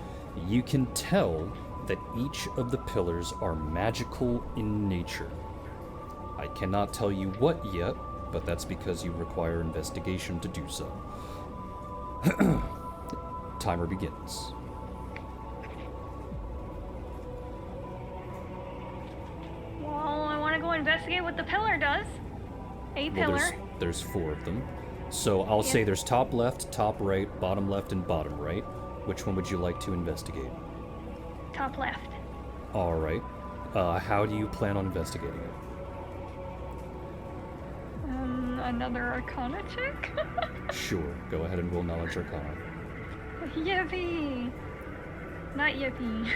you can tell that each of the pillars are magical in nature. I cannot tell you what yet, but that's because you require investigation to do so. Timer begins. Well, I want to go investigate what the pillar does. A Well, pillar. there's 4 of them. So I'll say there's top left, top right, bottom left, and bottom right. Which one would you like to investigate? Top left. Alright. How do you plan on investigating it? Another Arcana check? Sure, go ahead and roll Knowledge Arcana. Yippee! Not yippee.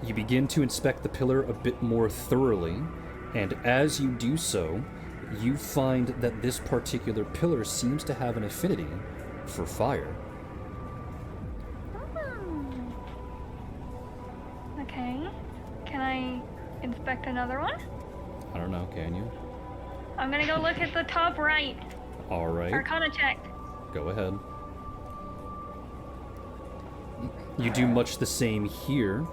You begin to inspect the pillar a bit more thoroughly, and as you do so, you find that this particular pillar seems to have an affinity for fire. Okay. Can I inspect another one? I don't know, can you? I'm gonna go look at the top right. Alright, Arcana check. go ahead. You do much the same here,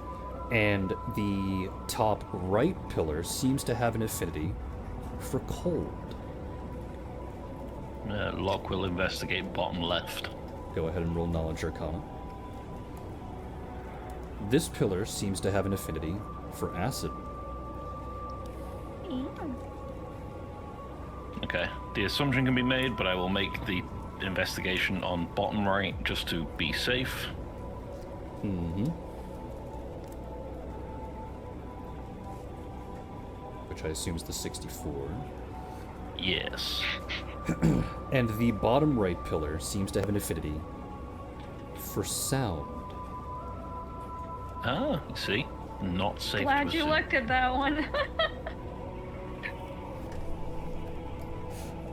and the top right pillar seems to have an affinity for cold. Locke will investigate bottom left. Go ahead and roll Knowledge Arcana. This pillar seems to have an affinity for acid. Ew. Okay, the assumption can be made, but I will make the investigation on bottom right just to be safe. Which I assume is the 64. Yes. And the bottom right pillar seems to have an affinity for sound. Ah, you see? Not safe Glad to you assume. looked at that one.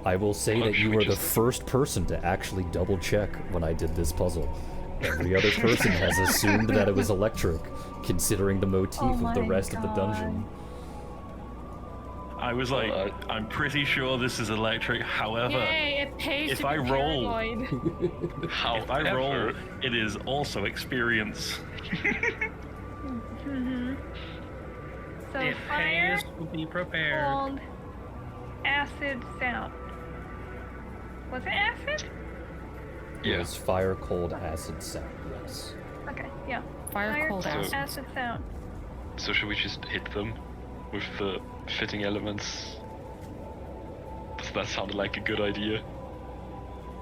I will say Oh, that should you we were the just- first person to actually double check when I did this puzzle. Every other person has assumed that it was electric, considering the motif Oh of the my rest of the dungeon. I was like, Well, I'm pretty sure this is electric. However, Yay, it pays if to I be roll- paranoid. if I roll, it is also experience. So It fire, pays to be prepared. cold, acid, sound. Was it acid? It Yeah. was fire, cold, acid, sound, yes. Okay, yeah. Fire, cold, acid. acid, sound. So should we just hit them with the fitting elements? Does that sound like a good idea?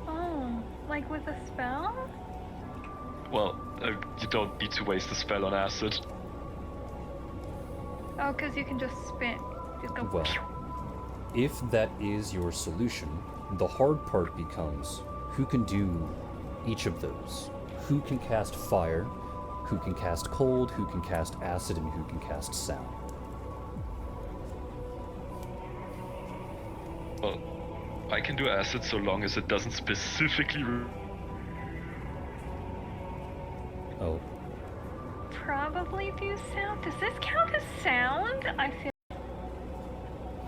Oh, like with a spell? Well, you don't need to waste a spell on acid. Oh, because you can just spit. Just go. Well, if that is your solution, the hard part becomes who can do each of those. Who can cast fire, who can cast cold, who can cast acid, and who can cast sound. Well, I can do acid so long as it doesn't specifically. Oh, Probably do sound. Does this count as sound? I feel.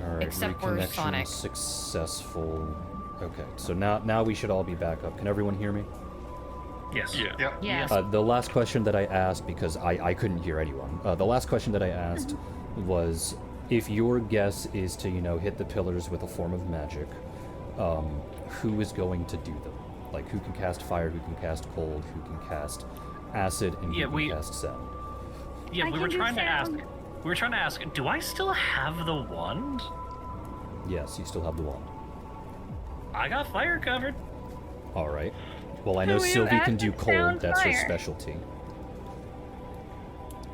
alright, Except for reconnection Sonic. successful. Okay, so now we should all be back up. Can everyone hear me? Yes. Yeah. Yeah. Yes. The last question that I asked, because I couldn't hear anyone, the last question that I asked was, if your guess is to, hit the pillars with a form of magic, who is going to do them? Like, who can cast fire, who can cast cold, who can cast acid, and Yeah, who we- can cast sound? Yeah, I we can were do trying to ask. sound. We were trying to ask. Do I still have the wand? Yes, you still have the wand. I got fire covered. Alright. Well, I know So you Sylvie can acid, do cold, sound, that's her fire. specialty.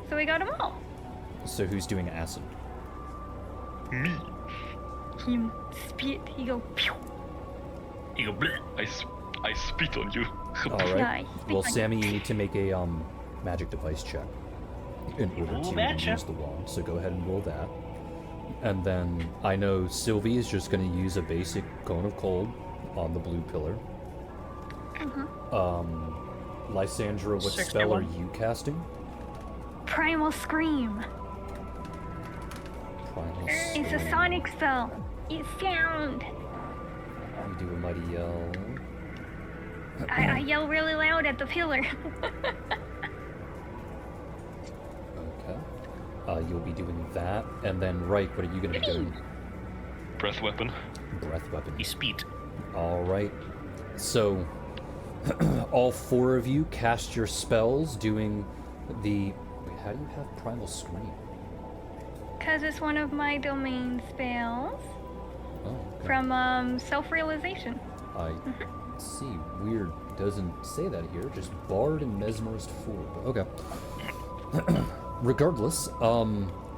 So we got them all. So who's doing acid? Me. He spit. He go. Pew. You go bleh. I spit on you. Alright. Nice. Well, Sammy, you need to make a magic device check in order Ooh, to betcha. use the wand. So go ahead and roll that. And then I know Sylvie is just going to use a basic cone of cold on the blue pillar. Lysandra, what spell are 61. you casting? Primal scream. Primal It's a Scream. sonic spell. It's sound. You do a mighty yell. I yell really loud at the pillar. Okay. You'll be doing that, and then right, what are you going to be doing? Breath weapon. Breath weapon. He speed. All right. So, all four of you cast your spells doing the. Wait, how do you have Primal Scream? Because it's one of my domain spells Oh, okay. from self-realization. I see. Weird. Doesn't say that here. Just Bard and Mesmerist 4. But okay. Regardless,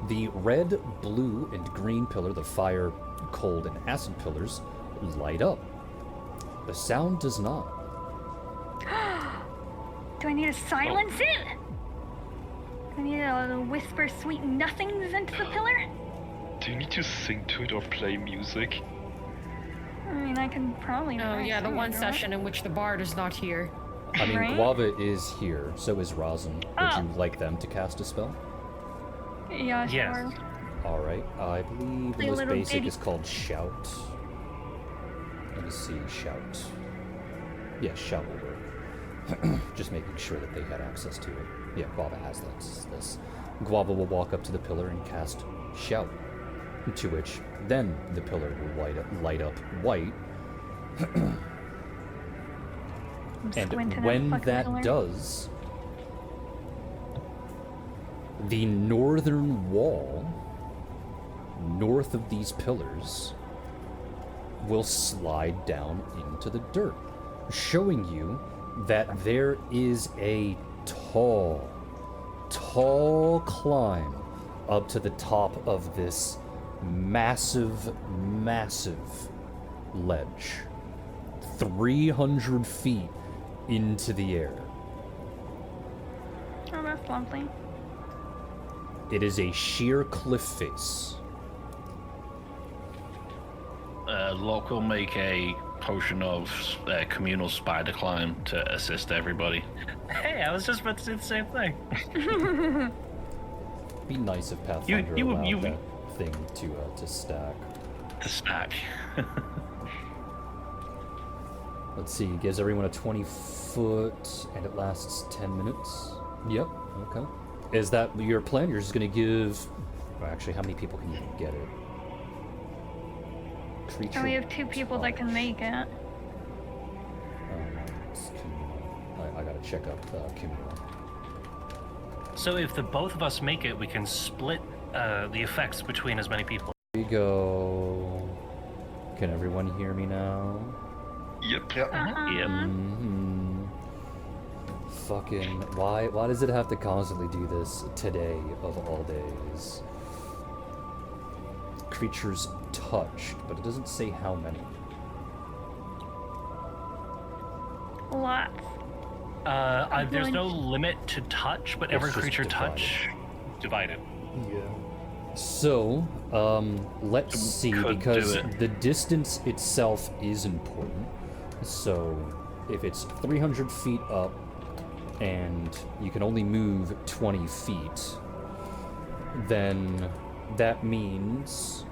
the red, blue, and green pillar, the fire, cold, and acid pillars, light up. The sound does not. Do I need to silence it? Do I need to whisper sweet nothings into the pillar? Do you need to sing to it or play music? I mean, I can probably. Oh try yeah, the some one if you want. session in which the bard is not here. I mean, Right? Guava is here, so is Rosin. Would Oh. you like them to cast a spell? Yeah, sure. Yes. Alright, I believe Play the a most little basic ditty. is called Shout. Let me see, Shout. Yeah, Shout will work. Just making sure that they had access to it. Yeah, Guava has this. Guava will walk up to the pillar and cast Shout. To which, then the pillar will light up white. I'm And squinting at when the fucking that pillar. does, the northern wall, north of these pillars, will slide down into the dirt, showing you that there is a tall climb up to the top of this massive ledge, 300 feet into the air. Oh, that's lovely. It is a sheer cliff face. Locke will make a potion of communal spider climb to assist everybody. Hey, I was just about to do the same thing. Be nice if Pathfinder you- allowed you- that thing to stack. To stack. Let's see, it gives everyone a 20-foot, and it lasts 10 minutes. Yep, okay. Is that your plan? You're just gonna give... Well, actually, how many people can you get it? Creature... I only have 2 people that can make it. It's communal. I gotta check up communal. So if the both of us make it, we can split the effects between as many people. Here we go. Can everyone hear me now? Yep. Yep. Yep. Mm-hmm. Fucking... Why does it have to constantly do this today of all days? Creatures touched, but it doesn't say how many. Lots. There's no limit to touch, but every just creature divided. touch divided. So, let's see, could do because it. the distance itself is important. So, if it's 300 feet up, and you can only move 20 feet, then that means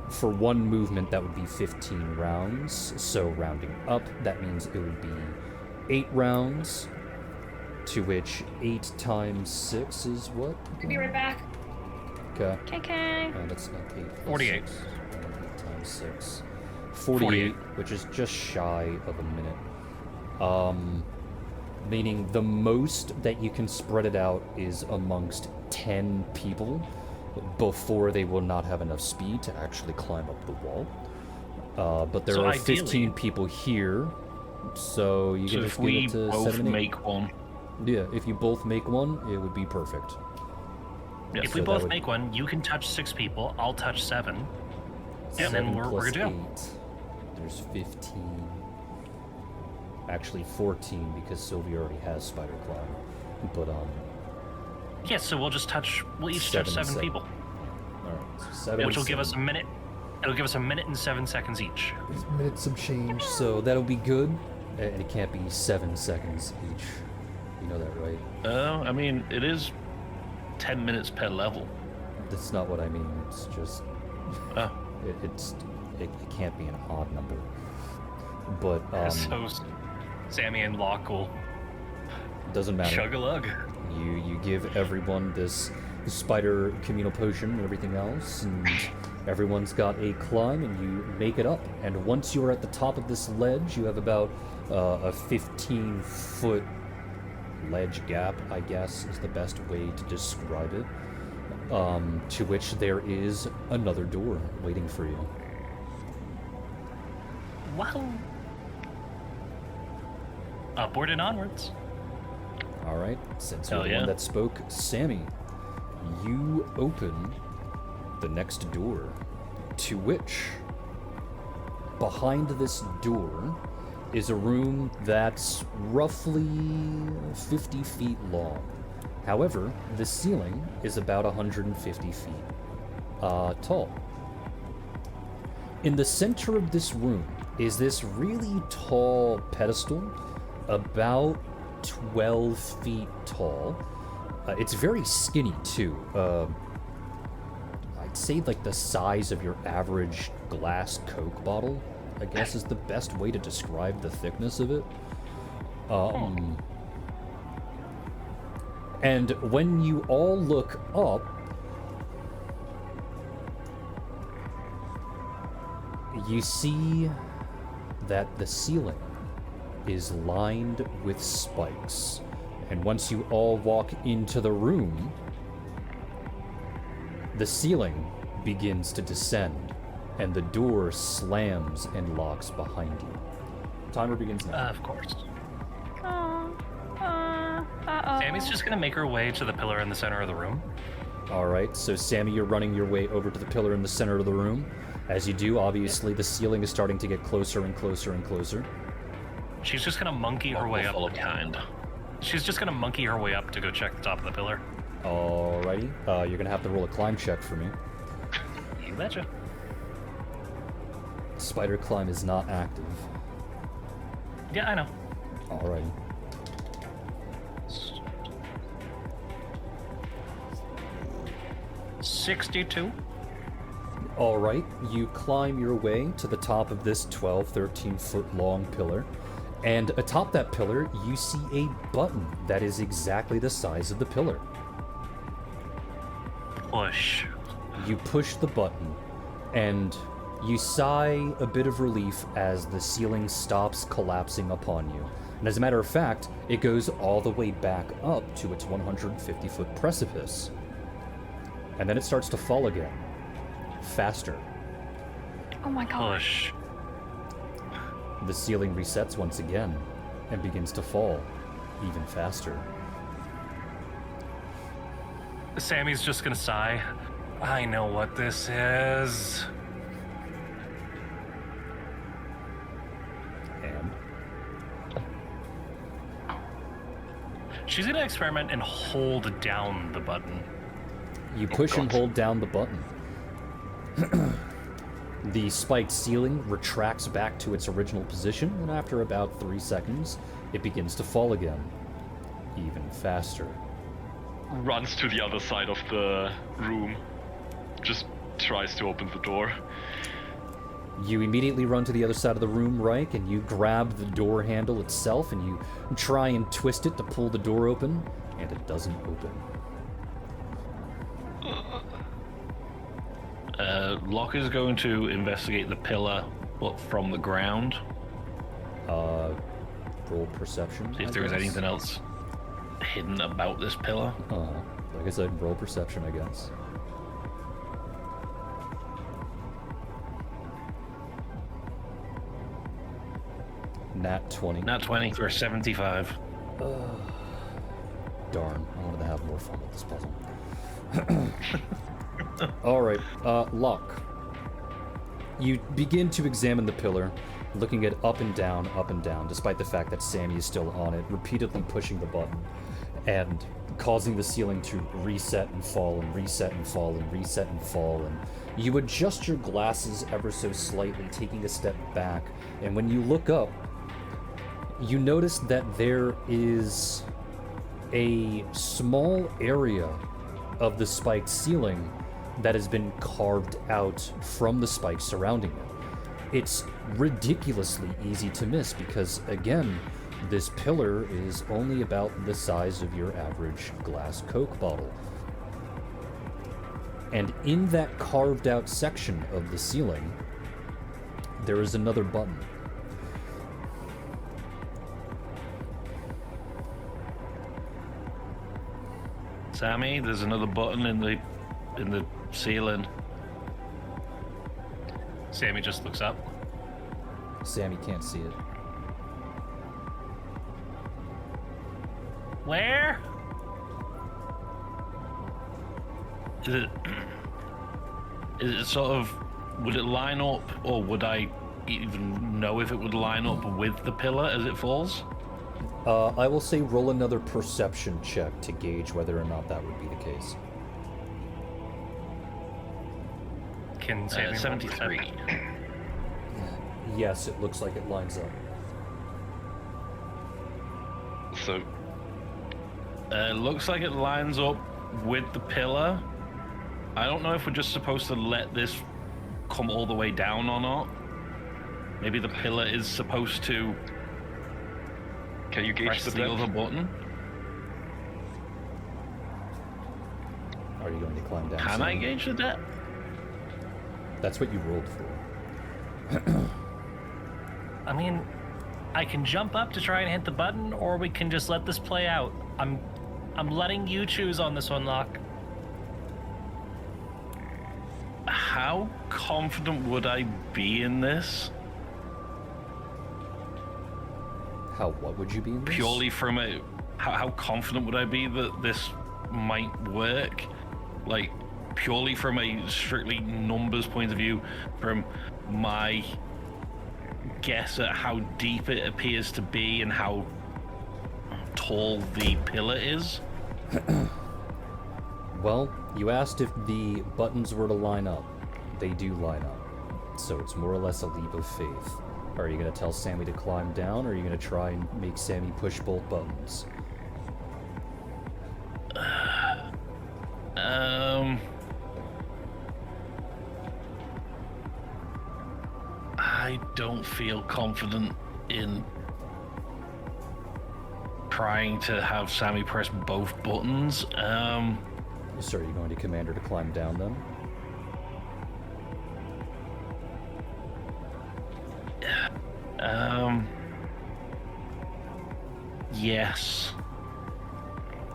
for one movement that would be 15 rounds. So rounding up, that means it would be 8 rounds, to which 8 times 6 is what? I'll be right back. Okay. KK. That's not 8. plus 48. 6. 8 times 6. 48, which is just shy of a minute. Meaning the most that you can spread it out is amongst 10 people before they will not have enough speed to actually climb up the wall. But there So are ideally- 15 people here, so you So can if just give we it to both 7 and 8. make one, Yeah, if you both make one, it would be perfect. Yeah, If so we that both would- make one, you can touch 6 people, I'll touch 7. And then 7 we're plus good to go. 8. There's 15. Actually 14 because Sylvia already has spider climb. But Yeah, so we'll just touch. We'll each 7 touch and 7 7. people, Alright, so 7 which will and give us a 7. minute. It'll give us a minute and 7 seconds each. Minutes of change, so that'll be good. And it can't be 7 seconds each. You know that, right? I mean, it is 10 minutes per level. That's not what I mean. It's just Oh, it can't be an odd number. But So Sammy and Locke will doesn't matter. chug a lug. You give everyone this spider communal potion and everything else, and everyone's got a climb, and you make it up. And once you're at the top of this ledge, you have about a 15-foot ledge gap, I guess, is the best way to describe it. To which there is another door waiting for you. Wow. Upward and onwards. All right, since you're Hell the yeah. one that spoke, Sammy, you open the next door, to which, behind this door, is a room that's roughly 50 feet long. However, the ceiling is about 150 feet tall. In the center of this room is this really tall pedestal, about 12 feet tall. It's very skinny too. I'd say like the size of your average glass Coke bottle, I guess is the best way to describe the thickness of it. And when you all look up, you see that the ceiling is lined with spikes. And once you all walk into the room, the ceiling begins to descend, and the door slams and locks behind you. Timer begins now. Of course. Uh-oh. Sammy's just gonna make her way to the pillar in the center of the room. All right, so Sammy, you're running your way over to the pillar in the center of the room. As you do, obviously, the ceiling is starting to get closer and closer and closer. She's just gonna monkey her way up. Full of kind. She's just gonna monkey her way up to go check the top of the pillar. Alrighty. You're gonna have to roll a climb check for me. You betcha. Spider climb is not active. Yeah, I know. Alrighty. $62. Alright, you climb your way to the top of this 12, 13 foot long pillar. And atop that pillar, you see a button that is exactly the size of the pillar. Push. You push the button, and you sigh a bit of relief as the ceiling stops collapsing upon you. And as a matter of fact, it goes all the way back up to its 150-foot precipice. And then it starts to fall again. Faster. Oh my god. Push. The ceiling resets once again and begins to fall even faster. Sammy's just gonna sigh. I know what this is. And She's gonna experiment and hold down the button. you push and hold down the button. The spiked ceiling retracts back to its original position, and after about 3 seconds, it begins to fall again. Even faster. Runs to the other side of the room. Just tries to open the door. You immediately run to the other side of the room, Reich, and you grab the door handle itself, and you try and twist it to pull the door open, and it doesn't open. Locke is going to investigate the pillar, but from the ground. Roll perception. See if I there is guess. anything else hidden about this pillar. Like I said, roll perception, I guess. Nat 20. Nat 20 for 75. Darn, I wanted to have more fun with this puzzle. Alright, Locke. You begin to examine the pillar, looking at up and down, despite the fact that Sammy is still on it, repeatedly pushing the button, and causing the ceiling to reset and fall, and reset and fall, and reset and fall, and you adjust your glasses ever so slightly, taking a step back, and when you look up, you notice that there is a small area of the spiked ceiling that has been carved out from the spikes surrounding it. It's ridiculously easy to miss because, again, this pillar is only about the size of your average glass Coke bottle. And in that carved out section of the ceiling, there is another button. Sammy, there's another button in the ceiling. Sammy just looks up. Sammy can't see it. Where? Is it sort of, would it line up, or would I even know if it would line up with the pillar as it falls? I will say roll another perception check to gauge whether or not that would be the case. Can Sammy roll 73. perception? Yes, it looks like it lines up. So, Looks like it lines up with the pillar. I don't know if we're just supposed to let this come all the way down or not. Maybe the pillar is supposed to can you gauge press the the depth? other button. Are you going to climb down? Can I Sam? gauge the depth? That's what you rolled for. I mean, I can jump up to try and hit the button, or we can just let this play out. I'm letting you choose on this one, Locke. How confident would I be in this? How, what would you be in this? Purely from how confident would I be that this might work? Like, purely from a strictly numbers point of view, from my guess at how deep it appears to be and how tall the pillar is? Well, you asked if the buttons were to line up. They do line up. So it's more or less a leap of faith. Are you going to tell Sammy to climb down, or are you going to try and make Sammy push both buttons? I don't feel confident in trying to have Sammy press both buttons. So are you going to command her to climb down then? Yes.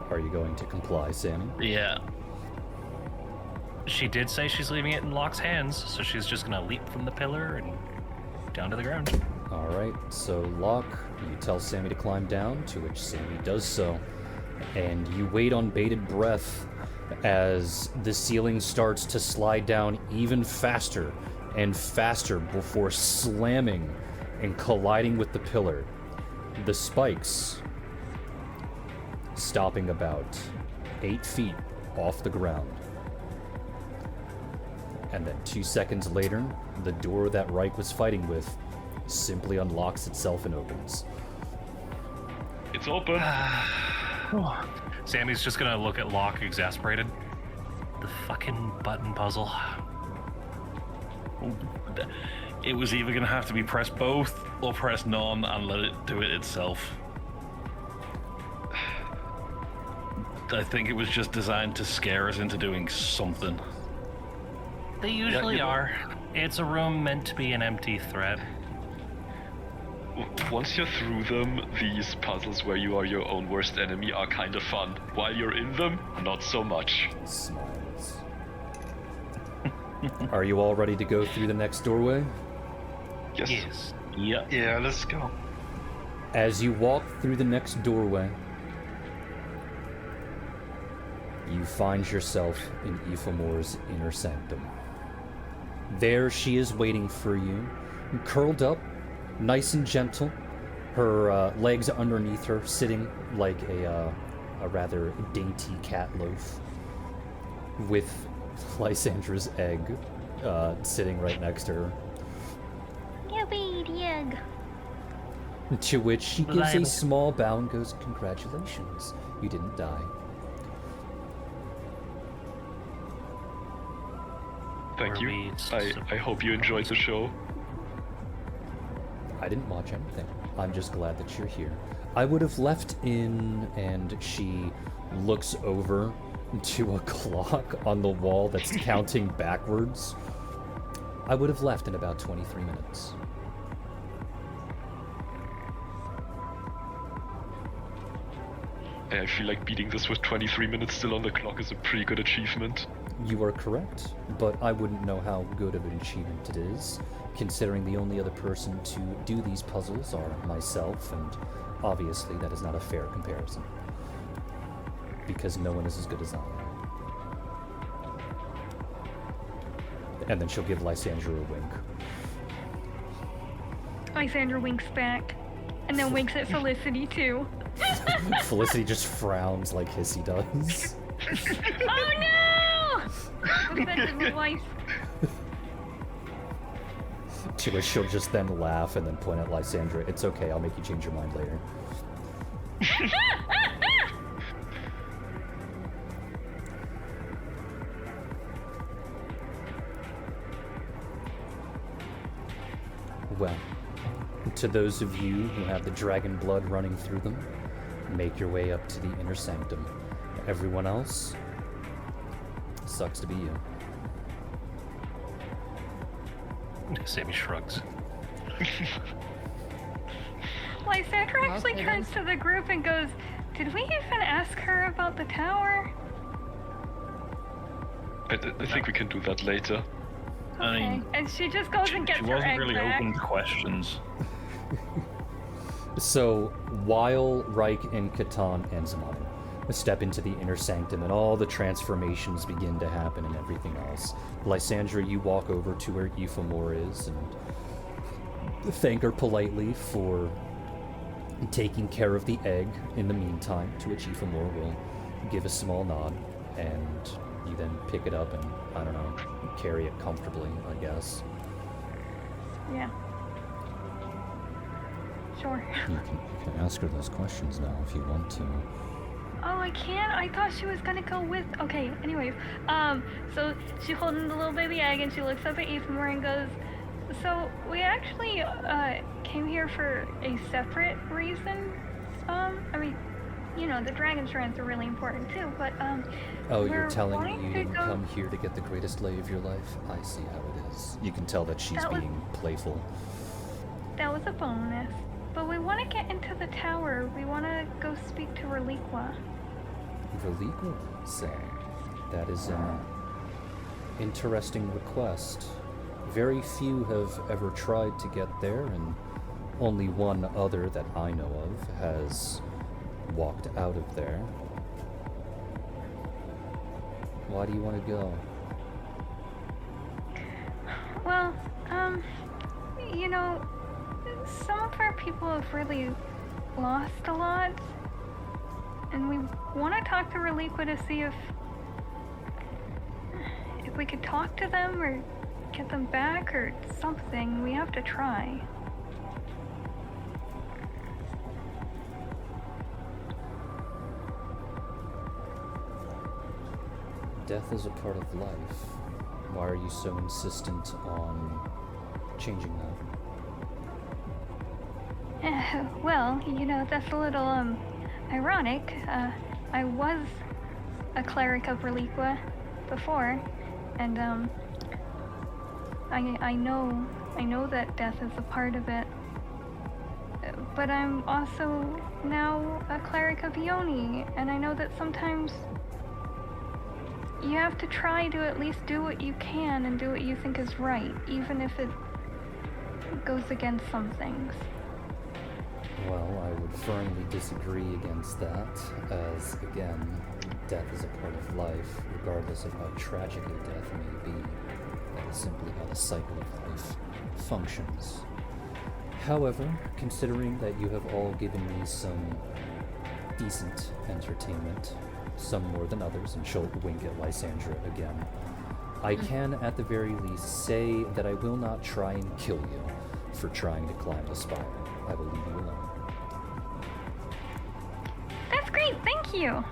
Are you going to comply, Sammy? Yeah. She did say she's leaving it in Locke's hands, so she's just gonna leap from the pillar and down to the ground. Alright, so Locke, you tell Sammy to climb down, to which Sammy does so. And you wait on bated breath as the ceiling starts to slide down even faster and faster before slamming and colliding with the pillar. The spikes stopping about 8 feet off the ground. And then 2 seconds later, the door that Reich was fighting with simply unlocks itself and opens. It's open. Sammy's just gonna look at Locke exasperated. The fucking button puzzle. It was either going to have to be press both or press none and let it do it itself. I think it was just designed to scare us into doing something. They usually are. It's a room meant to be an empty threat. Once you're through them, these puzzles where you are your own worst enemy are kind of fun. While you're in them, not so much. Smiles. Are you all ready to go through the next doorway? Yes. Yes. Yep. Yeah, let's go. As you walk through the next doorway, you find yourself in Ephemer's inner sanctum. There she is waiting for you, curled up, nice and gentle, her legs underneath her, sitting like a rather dainty cat loaf, with Lysandra's egg sitting right next to her. Yippee, the egg. To which she gives a Reliable. small bow and goes, "Congratulations, you didn't die." Thank Were you. we I hope you enjoyed the show. I didn't watch anything. I'm just glad that you're here. I would have left in, and she looks over to a clock on the wall that's counting backwards. I would have left in about 23 minutes. I feel like beating this with 23 minutes still on the clock is a pretty good achievement. You are correct, but I wouldn't know how good of an achievement it is, considering the only other person to do these puzzles are myself, and obviously that is not a fair comparison. Because no one is as good as I am. And then she'll give Lysandra a wink. Lysandra winks back, and then winks at Felicity too. Felicity just frowns like Hissy does. Oh no! What's that in the voice? To which she'll just then laugh and then point at Lysandra. "It's okay, I'll make you change your mind later." Well, to those of you who have the dragon blood running through them, make your way up to the inner sanctum. Everyone else, sucks to be you. Sammy shrugs. Lysandra actually Okay, turns to the group and goes, "Did we even ask her about the tower?" I think we can do that later. I Okay. mean, And she just goes and gets she her wasn't egg really back. open to questions. So, while Reich and Catan and Zaman step into the inner sanctum, and all the transformations begin to happen and everything else. Lysandra, you walk over to where Euphemor is and thank her politely for taking care of the egg in the meantime, to which Euphemor will give a small nod, and you then pick it up and, I don't know, carry it comfortably, I guess. Yeah. Sure. You can ask her those questions now if you want to. Oh, I can't? I thought she was gonna go with... Okay, anyways. So she holding the little baby egg and she looks up at Ethan and goes, so we actually, came here for a separate reason. I mean, you know, the dragon shrines are really important too, but, Oh, you're we're telling wanting me you to didn't go- come here to get the greatest lay of your life? I see how it is. You can tell that she's That was- being playful. That was a bonus. But we want to get into the tower. We want to go speak to Reliqua. Reliqua, say. That is an interesting request. Very few have ever tried to get there, and only one other that I know of has walked out of there. Why do you want to go? Well, you know, some of our people have really lost a lot, and we want to talk to Reliqua to see if we could talk to them or get them back or something. We have to try. Death is a part of life. Why are you so insistent on changing that? Well, you know, that's a little, ironic. I was a cleric of Reliqua before, and, I know that death is a part of it. But I'm also now a cleric of Yoni, and I know that sometimes you have to try to at least do what you can and do what you think is right, even if it goes against some things. Well, I would firmly disagree against that, as, again, death is a part of life, regardless of how tragic a death may be. That is simply how the cycle of life functions. However, considering that you have all given me some decent entertainment, some more than others, and she'll wink at Lysandra again, I can, at the very least, say that I will not try and kill you for trying to climb the spire. I will leave you alone. That's great, thank you!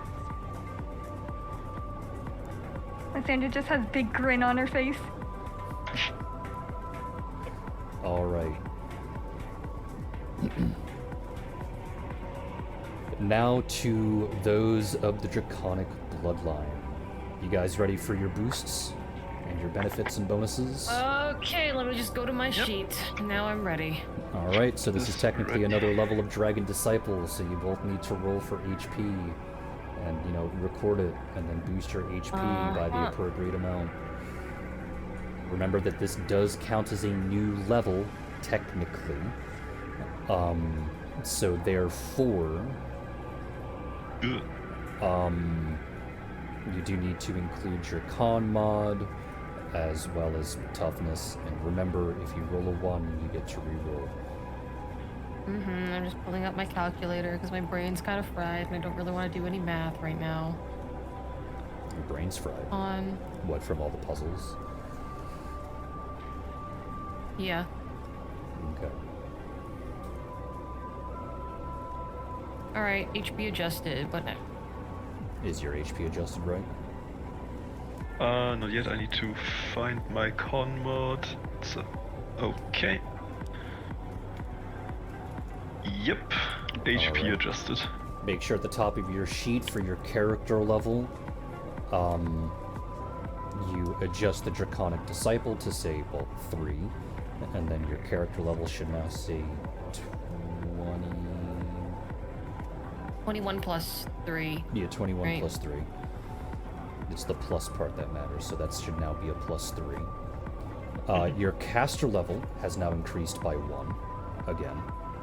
Lysandra just has a big grin on her face. All right. Now to those of the Draconic bloodline. You guys ready for your boosts and your benefits and bonuses? Okay, let me just go to my sheet. Now I'm ready. All right, so this is technically another level of Dragon Disciple, so you both need to roll for HP and, you know, record it and then boost your HP by the appropriate amount. Remember that this does count as a new level, technically. So therefore, you do need to include your con mod, as well as toughness, and remember, if you roll a 1, you get to reroll. I'm just pulling up my calculator because my brain's kind of fried and I don't really want to do any math right now. Your brain's fried. On. What, from all the puzzles? Yeah. Okay. Alright, HP adjusted, but no. Is your HP adjusted right? Not yet. I need to find my con mod. So, okay. Yep. HP Alright. adjusted. Make sure at the top of your sheet for your character level, you adjust the Draconic Disciple to say, well, 3, and then your character level should now say 20... 21 plus 3. Yeah, 21 Right. plus 3. It's the plus part that matters, so that should now be a plus 3. Your caster level has now increased by 1, again.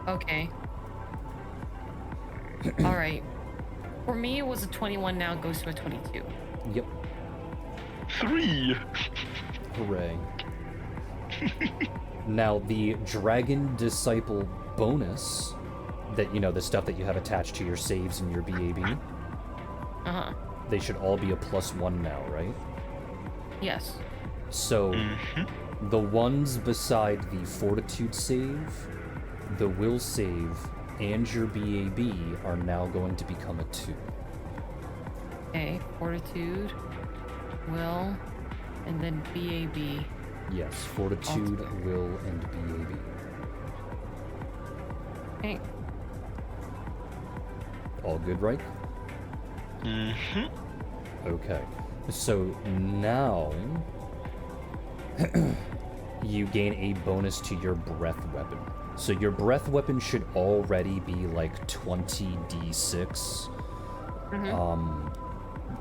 Okay. Alright. For me, it was a 21. Now it goes to a 22. Yep. 3. Hooray. Now, the Dragon Disciple bonus, that, you know, the stuff that you have attached to your saves and your BAB, they should all be a +1 now, right? Yes. So, the ones beside the Fortitude save, the Will save, and your BAB are now going to become a 2. Okay, Fortitude, Will, and then BAB. Yes, Fortitude, Will, and BAB. Okay. All good, right? Okay. So now you gain a bonus to your breath weapon. So your breath weapon should already be like 20d6.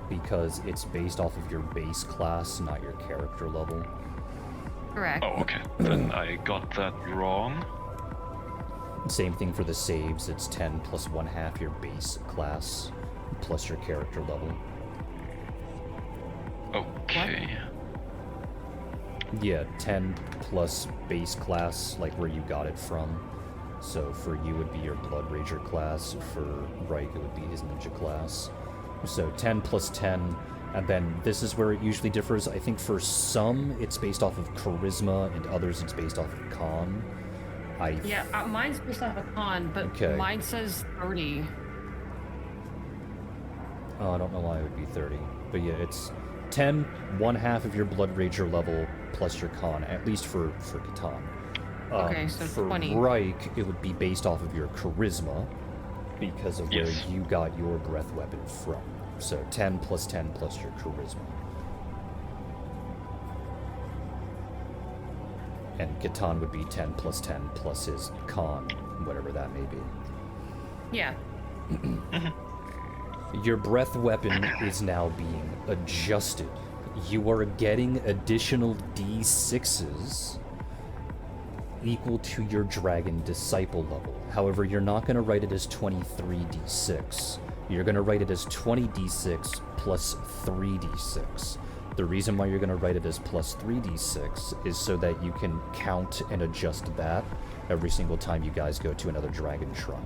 Because it's based off of your base class, not your character level. Correct. Oh, okay. Then I got that wrong. Same thing for the saves, it's 10 plus 1/2 your base class, plus your character level. Okay. Yeah, 10 plus base class, like where you got it from. So for you would be your Blood Rager class, for Reich it would be his ninja class. So 10 plus 10, and then this is where it usually differs. I think for some it's based off of charisma, and others it's based off of con. Yeah, mine's based off a con, but Okay. mine says 30. Oh, I don't know why it would be 30. But yeah, it's 10, 1/2 of your Blood Rager level plus your con, at least for Catan. Okay, so for 20. Reich, it would be based off of your charisma, because of where Yes. you got your breath weapon from. So 10 plus your charisma. And Catan would be 10 plus his con, whatever that may be. Yeah. Your breath weapon is now being adjusted. You are getting additional D6s equal to your Dragon Disciple level. However, you're not going to write it as 23d6. You're going to write it as 20d6 plus 3d6. The reason why you're going to write it as plus 3d6 is so that you can count and adjust that every single time you guys go to another Dragon Shrine.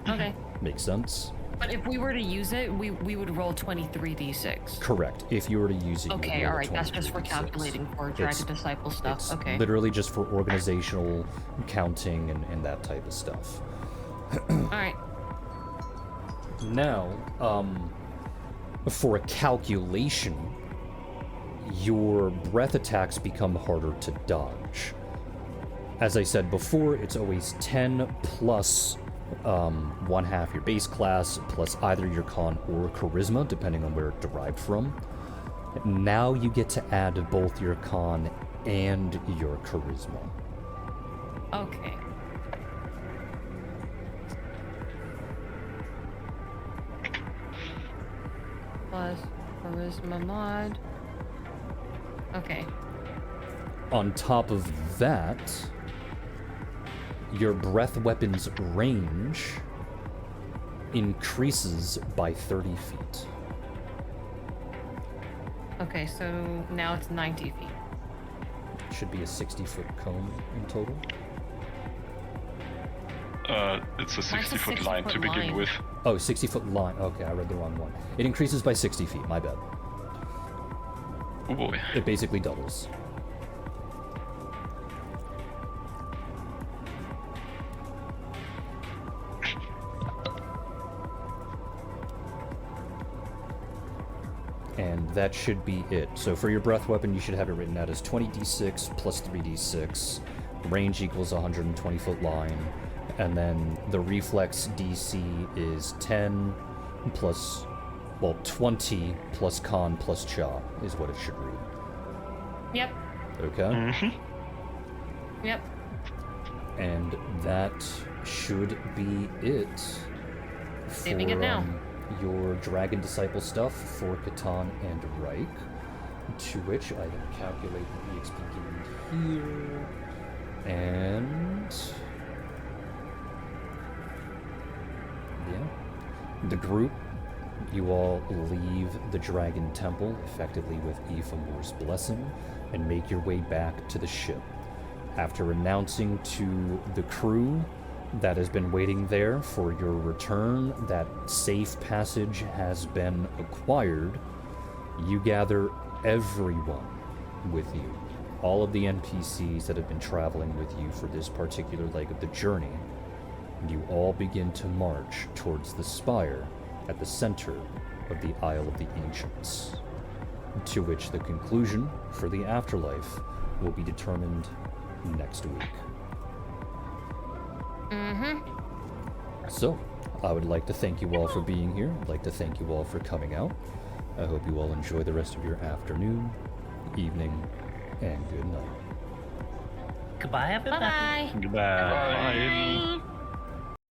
Okay. Makes sense? But if we were to use it, we would roll 23d6. Correct. If you were to use it, you would Okay, roll a alright, that's just for 23d6. calculating for Dragon It's- Disciple stuff. It's Okay. literally just for organizational counting and that type of stuff. Alright. Now, for a calculation, your breath attacks become harder to dodge. As I said before, it's always 10 plus 1/2 your base class, plus either your con or charisma, depending on where it derived from. Now you get to add both your con and your charisma. Okay. Plus charisma mod. Okay. On top of that, your breath weapon's range increases by 30 feet. Okay, so now it's 90 feet. Should be a 60-foot cone in total. It's a Mine's a 60-foot line to 60-foot begin line. with. Oh, 60-foot line. Okay, I read the wrong one. It increases by 60 feet, my bad. Oh boy. It basically doubles. And that should be it. So for your breath weapon, you should have it written out as 20d6 plus 3d6. Range equals 120-foot line. And then the reflex DC is 10 plus, well, 20 plus con plus cha is what it should read. Yep. Okay? Yep. And that should be it Saving it now. Your Dragon Disciple stuff for Catan and Reich, to which I can calculate the EXP gained here, and yeah, The group, you all leave the Dragon Temple, effectively with Ephemer's blessing, and make your way back to the ship. After announcing to the crew that has been waiting there for your return that safe passage has been acquired, you gather everyone with you. All of the NPCs that have been traveling with you for this particular leg of the journey, and you all begin to march towards the spire at the center of the Isle of the Ancients, to which the conclusion for the afterlife will be determined next week. So, I would like to thank you all for being here. I'd like to thank you all for coming out. I hope you all enjoy the rest of your afternoon, evening, and good night. Goodbye, everybody. Bye-bye. Goodbye. Bye.